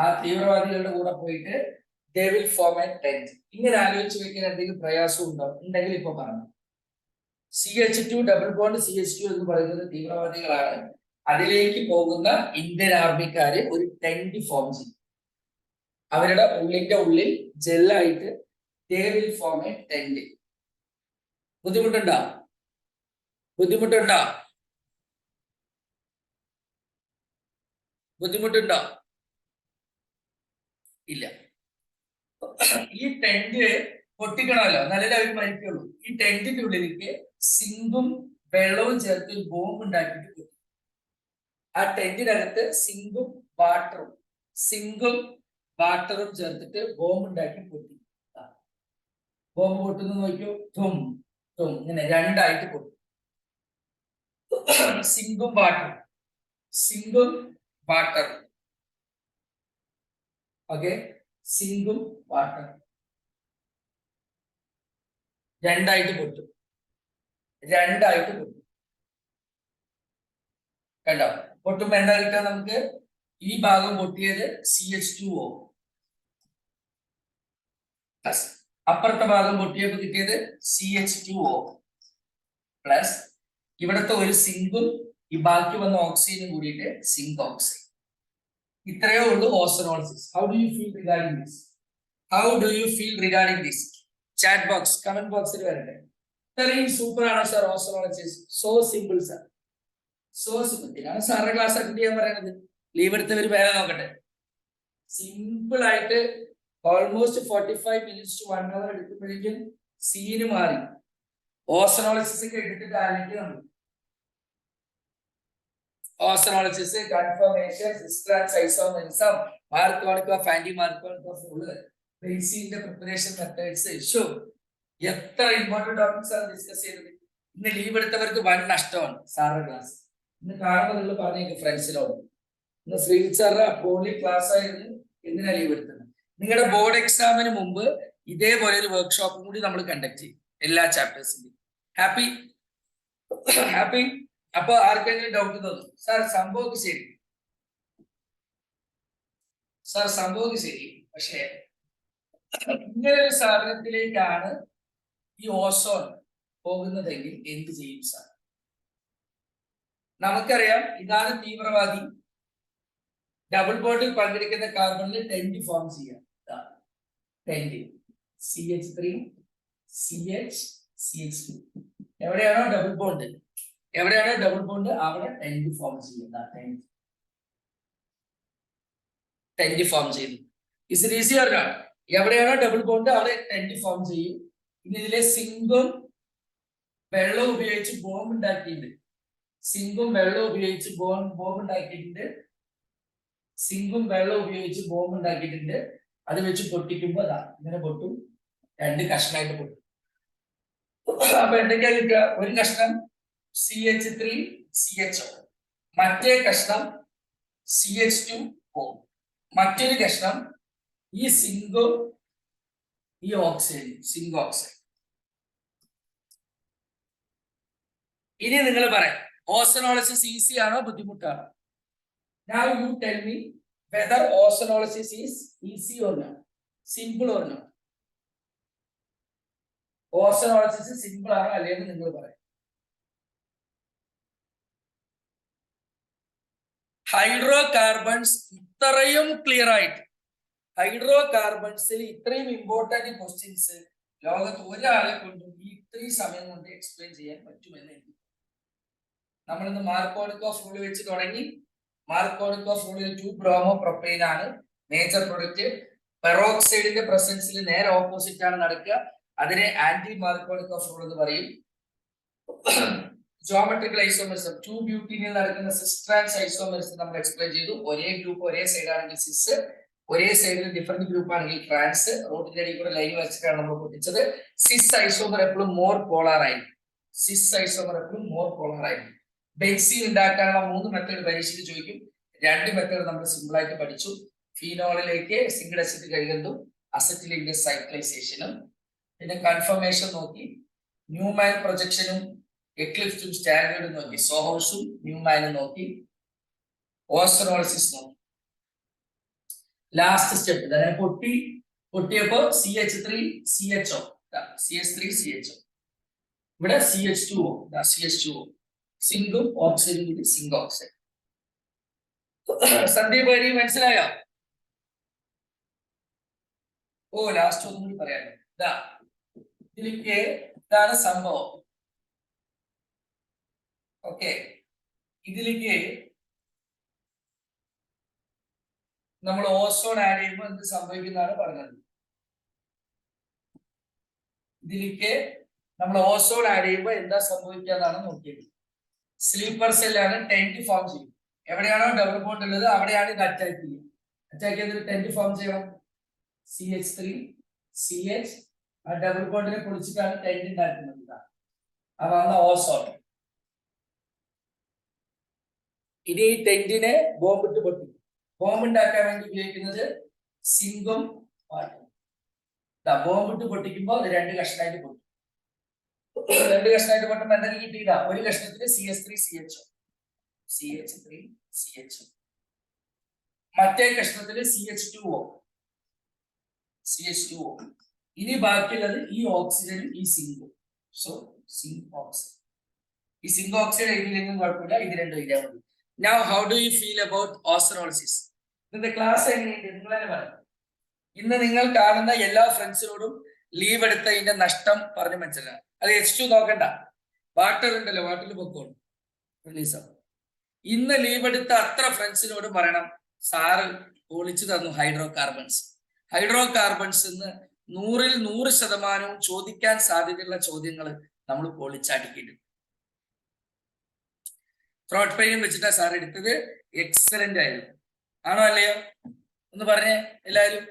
ആ തീവ്രവാദികളുടെ കൂടെ പോയിട്ട് they will form a tent. ഇങ്ങനെ ആലോചിച്ച് വെക്കാൻ എന്തെങ്കിലും പ്രയാസം ഉണ്ടോ? ഉണ്ടെങ്കിൽ ഇപ്പൊ പറഞ്ഞു. CH2 ഡബിൾ ബോണ്ട് CH2 എന്ന് പറയുന്നത് തീവ്രവാദികളാണ്. അതിലേക്ക് പോകുന്ന ഇന്ത്യൻ ആർമിക്കാര് ഒരു ടെന്റ് ഫോം ചെയ്യും. അവരുടെ ഉള്ളിൽ ജെല്ലായിട്ട് they will form a tent. ബുദ്ധിമുട്ടുണ്ടോ? ഇല്ല. ഈ ടെന്റ് പൊട്ടിക്കണമല്ലോ, നല്ല അവർ മരിക്കുള്ളൂ. ഈ ടെന്റിന്റെ ഉള്ളിലേക്ക് സിങ്കും വെള്ളവും ചേർത്ത് ഒരു ബോംബ് ഉണ്ടാക്കിയിട്ട് പൊട്ടി. ആ ടെന്റിനകത്ത് സിങ്കും വാട്ടറും ചേർത്തിട്ട് ബോംബ് ഉണ്ടാക്കി പൊട്ടി. ബോംബ് പൊട്ടുന്ന നോക്കിയോ, തും ഇങ്ങനെ 2 ആയിട്ട് പൊട്ടും. സിങ്കും വാട്ടർ ഓക്കെ, സിങ്കും വാട്ടർ 2 ആയിട്ട് പൊട്ടും. കണ്ടോ? പൊട്ടുമ്പോ എന്താ കിട്ടുക നമുക്ക്? ഈ ഭാഗം പൊട്ടിയത് CH2O പ്ലസ്, അപ്പുറത്തെ ഭാഗം പൊട്ടിയപ്പോൾ കിട്ടിയത് CH2O പ്ലസ്, ഇവിടുത്തെ ഒരു സിങ്കും ഈ ബാക്കി വന്ന ഓക്സിജനും കൂടിയിട്ട് സിങ്ക് ഓക്സൈഡ്. ഇത്രയേ ഉള്ളൂ ozonolysis. How do you feel regarding this? Chat box, comment ബോക്സിൽ വരട്ടെ. ഇത്രയും സൂപ്പർ ആണോ sir ozonolysis? So simple sir, so simple. ഇതിനാണ് സാറിന്റെ ക്ലാസ് അറ്റൻഡ് ചെയ്യാൻ പറയുന്നത്. ലീവ് എടുത്തവർ വേറെ നോക്കട്ടെ. സിമ്പിൾ ആയിട്ട് ഓൾമോസ്റ്റ് 45 minutes to 1 hour എടുക്കുമ്പോഴേക്കും സീന് മാറി. ഓസോണോളിസിസ് ഒക്കെ എടുത്തിട്ട് ആലോചിക്കണം. Ozonolysis, conformation, cis trans, isomerism, Markovnikov, anti Markovnikov, ബേസിന്റെ പ്രിപ്പറേഷൻ മെത്തേഡ്സ്, ഇഷ്യൂ എത്ര ഇമ്പോർട്ടന്റ് ടോപ്പിക്സ് ആണ് ഡിസ്കസ് ചെയ്തത്. ഇന്ന് ലീവ് എടുത്തവർക്ക് വൻ നഷ്ടമാണ് സാറിന്റെ ക്ലാസ്. ഇന്ന് കാണുമ്പോൾ നിങ്ങൾ പറഞ്ഞേക്ക് ഫ്രണ്ട്സിനോട്, ഇന്ന് ശ്രീജിത്ത് സാറിന്റെ അപ്പോളി ക്ലാസ് ആയിരുന്നു, എന്തിനാ ലീവ് എടുത്തത്? നിങ്ങളുടെ ബോർഡ് എക്സാമിന് മുമ്പ് ഇതേപോലെ ഒരു വർക്ക്ഷോപ്പും കൂടി നമ്മൾ കണ്ടക്ട് ചെയ്യും, എല്ലാ ചാപ്റ്റേഴ്സിന്റെയും. ഹാപ്പി? അപ്പൊ ആർക്കെങ്കിലും ഡൗട്ട് തോന്നും? സാർ സംഭവം ശരി, പക്ഷേ ഇങ്ങനെ ഒരു സാധനത്തിലേക്കാണ് ഈ ഓസോൺ പോകുന്നതെങ്കിൽ എന്ത് ചെയ്യും സാർ? നമുക്കറിയാം, ഇതാണ് തീവ്രവാദി. ഡബിൾ ബോണ്ടിൽ പങ്കെടുക്കുന്ന കാർബണിൽ ടെന്റ് ഫോം ചെയ്യാം. CH3 CH2. എവിടെയാണോ ഡബിൾ ബോണ്ട് അവിടെ ടെന്റ് ഫോം ചെയ്യുന്ന ടെന്റ് ഫോം ചെയ്യുന്നു. ഇസ് ഈസി അറിയാം. എവിടെയാണോ ഡബിൾ ബോണ്ട് അവിടെ ടെന്റ് ഫോം ചെയ്യും. ഇനി ഇതിലെ സിങ്കും വെള്ളം ഉപയോഗിച്ച് ബോംബ് ഉണ്ടാക്കിയിട്ടുണ്ട്. അത് വെച്ച് പൊട്ടിക്കുമ്പോൾ ഇങ്ങനെ പൊട്ടും, 2 കഷ്ണമായിട്ട് പൊട്ടും. അപ്പൊ എന്തൊക്കെയാ കിട്ടുക? ഒരു കഷ്ണം CH3 CHO, മറ്റേ കഷ്ണം CH2O, മറ്റൊരു കഷ്ണം ഈ സിങ്കും ഈ ഓക്സൈഡ്. ഇനി നിങ്ങൾ പറയാം, ഓസോണോളിസിസ് ഈസി ആണോ ബുദ്ധിമുട്ടാണോ? Now you tell me whether ozonolysis is easy or not, simple or not. Ozonolysis simple ആണോ അല്ലേന്ന് നിങ്ങൾ പറയാം. ഹൈഡ്രോ കാർബൺസ് ഇത്രയും ക്ലിയർ ആയിട്ട്, ഹൈഡ്രോ കാർബൺസിൽ ഇത്രയും ഇമ്പോർട്ടന്റ് ക്വസ്റ്റ്യൻസ് ലോകത്ത് ഒരാളെ കൊണ്ടും ഈ ഇത്രയും സമയം കൊണ്ട് എക്സ്പ്ലെയിൻ ചെയ്യാൻ പറ്റുമെന്ന് എനിക്ക്. നമ്മളിന്ന് മാർക്കോണിക്കോഫ് റൂൾ വെച്ച് തുടങ്ങി. മാർക്കോണിക്കോഫ് റൂളിൽ 2-ബ്രോമോ പ്രൊപ്പൈൻ ആണ് മേജർ പ്രൊഡക്റ്റ്. പെറോക്സൈഡിന്റെ പ്രസൻസിൽ നേരെ ഓപ്പോസിറ്റ് ആണ് നടക്കുക. അതിനെ ആന്റി മാർക്കോണിക്കോഫ് റൂൾ എന്ന് പറയും. ജോമെട്രിക്കൽ ഐസോമെറിസം 2-ബ്യൂട്ടീനിൽ നടക്കുന്ന സിസ് ട്രാൻസ് ഐസോമെറിസം നമ്മൾ എക്സ്പ്ലെയിൻ ചെയ്തു. ഒരേ ഗ്രൂപ്പ് ഒരേ സൈഡ് ആണെങ്കിൽ സിസ്, ഒരേ സൈഡിൽ ഡിഫറെന്റ് ഗ്രൂപ്പ് ആണെങ്കിൽ ട്രാൻസ്. റോഡിന്റെ ഇടയിൽ കൂടെ ലൈൻ വരച്ചിട്ടാണ് നമ്മൾ പൊട്ടിച്ചത്. സിസ് ഐസോമർ എപ്പോഴും മോർ പോളാർ ആയിരിക്കും. സിസ് ഐസോമർ എപ്പോഴും മോർ പോളാർ ആയിരിക്കും. ബെൻസീൻ ഉണ്ടാക്കാനുള്ള 3 മെത്തേഡ് പരീക്ഷയിൽ ചോദിക്കും. 2 മെത്തേഡ് നമ്മൾ സിമ്പിൾ ആയിട്ട് പഠിച്ചു. ഫീനോളിലേക്ക് സിംഗിൾ അസിഡ് കഴുകുന്നു, അസറ്റിലിന്റെ സൈക്ലൈസേഷനും, പിന്നെ കൺഫർമേഷൻ നോക്കി, ന്യൂമാൻ പ്രൊജക്ഷനും എക്ലിപ്സും സ്റ്റാൻഡേർഡും നോക്കി, സോഹോസും ന്യൂമാനും നോക്കി, ഓസോണോളിസിസ് നോക്കി. ലാസ്റ്റ് സ്റ്റെപ്പ് പൊട്ടിയപ്പോ CH3CHO, CH3CHO, ഇവിടെ CH2O, CH2O, സിങ്കും ഓക്സൈഡും കൂടി സിങ്ക് ഓക്സൈഡ്. സന്ദീപ് വരി മനസ്സിലായോ? ഓ ലാസ്റ്റ് ഒന്നും കൂടി പറയാനോ. ഇതിലേക്ക് ഇതാണ് സംഭവം. ഓക്കെ, ഇതിലേക്ക് നമ്മൾ ഓസോൺ ആഡ് ചെയ്യുമ്പോൾ എന്ത് സംഭവിക്കുന്നതാണ് പറഞ്ഞത്. ഇതിലേക്ക് നമ്മൾ ഓസോൺ ആഡ് ചെയ്യുമ്പോൾ എന്താ സംഭവിക്കുക എന്നാണ് നോക്കിയത്. സ്ലീപ്പർ സെല്ലാണ് ടെന്റ് ഫോം ചെയ്യും. എവിടെയാണോ ഡബിൾ ബോണ്ട് ഉള്ളത് അവിടെയാണ് ഇത് അറ്റാക്ക് ചെയ്യുക. അറ്റാക്ക് ചെയ്തിട്ട് ടെന്റ് ഫോം ചെയ്യണം. CH3CH ആ ഡബിൾ ബോണ്ടിനെ പൊളിച്ചിട്ടാണ് ടെന്റ് ഉണ്ടാക്കുന്നത്. അതാണ് ഓസോൺ. ഇനി ഈ ടെന്റിനെ ബോംബിട്ട് പൊട്ടി. ബോംബ് ഉണ്ടാക്കാൻ വേണ്ടി ഉപയോഗിക്കുന്നത് സിങ്കും വാട്ടറും. ബോംബിട്ട് പൊട്ടിക്കുമ്പോൾ അത് 2 കഷ്ണമായിട്ട് പൊട്ടും. 2 കഷ്ണമായിട്ട് പൊട്ടുമ്പോൾ എന്തൊക്കെ കിട്ടിയില്ല? ഒരു കഷ്ണത്തിന് CH3CHO, CH3CHO, മറ്റേ കഷ്ണത്തിന് CH2O. ഇനി ബാക്കിയുള്ളത് ഈ ഓക്സിജനും ഈ സിങ്കും. So zinc oxide. ഈ സിങ്ക് ഓക്സൈഡ് എഴുതിയില്ലെങ്കിലും കുഴപ്പമില്ല, ഇത് രണ്ടും എഴുതിയാൽ മതി. Now how do you feel about ozonolysis? ഇന്നത്തെ ക്ലാസ് എങ്ങനെയുണ്ട് നിങ്ങൾ തന്നെ പറയും. ഇന്ന് നിങ്ങൾ കാണുന്ന എല്ലാ ഫ്രണ്ട്സിനോടും ലീവ് എടുത്തതിന്റെ നഷ്ടം പറഞ്ഞു മനസ്സിലാക്കാം. അത് H2 നോക്കണ്ട, വാട്ടർ ഉണ്ടല്ലോ, വാട്ടറിൽ പൊക്കോളും, റിലീസ് ആവും. ഇന്ന് ലീവ് എടുത്ത അത്ര ഫ്രണ്ട്സിനോടും പറയണം, സാറ് പൊളിച്ചു തന്നു ഹൈഡ്രോ കാർബൺസ്. ഹൈഡ്രോ കാർബൺസ് എന്ന് 100-ൽ 100% ചോദിക്കാൻ സാധ്യതയുള്ള ചോദ്യങ്ങൾ നമ്മൾ പൊളിച്ചടിക്കിട്ടുണ്ട്. ത്രോട്ട് പെയിനും വെച്ചിട്ടാ സാർ എടുത്തത്. എക്സലന്റ് ആയിരുന്നു, ആണോ അല്ലയോ? ഒന്ന് പറഞ്ഞേ എല്ലാവരും.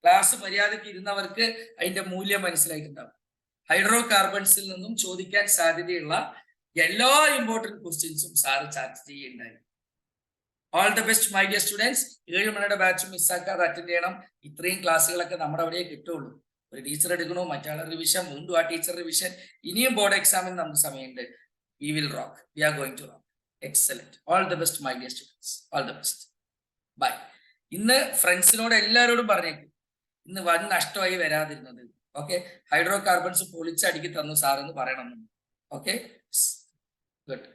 ക്ലാസ് മര്യാദയ്ക്ക് ഇരുന്നവർക്ക് അതിന്റെ മൂല്യം മനസ്സിലായിട്ടുണ്ടാവും. ഹൈഡ്രോ കാർബൺസിൽ നിന്നും ചോദിക്കാൻ സാധ്യതയുള്ള എല്ലാ ഇമ്പോർട്ടന്റ് ക്വസ്റ്റ്യൻസും സാറ് ചാർട്ട് ചെയ്യുന്നുണ്ടായി. All the best my dear students. 7 മണിയുടെ ബാച്ച് മിസ്സാക്കാതെ അറ്റൻഡ് ചെയ്യണം. ഇത്രയും ക്ലാസ്സുകളൊക്കെ നമ്മുടെ അവിടെ കിട്ടുള്ളൂ. ഒരു ടീച്ചർ എടുക്കണോ, മറ്റാളെ റിവിഷൻ, വീണ്ടും ആ ടീച്ചർ റിവിഷൻ, ഇനിയും ബോർഡ് എക്സാമിന് നമുക്ക് സമയമുണ്ട്. We will rock, we are going to rock. Excellent. All the best my dear students. All the best. Bye. ഇന്ന് ഫ്രണ്ട്സിനോട് എല്ലാവരോടും പറഞ്ഞേക്കും, ഇന്ന് വൻ നഷ്ടമായി വരാതിരുന്നത്. ഓക്കെ, ഹൈഡ്രോ കാർബൺസ് പൊളിച്ചടുക്കി തന്നു സാറെന്ന് പറയണം. Okay, good.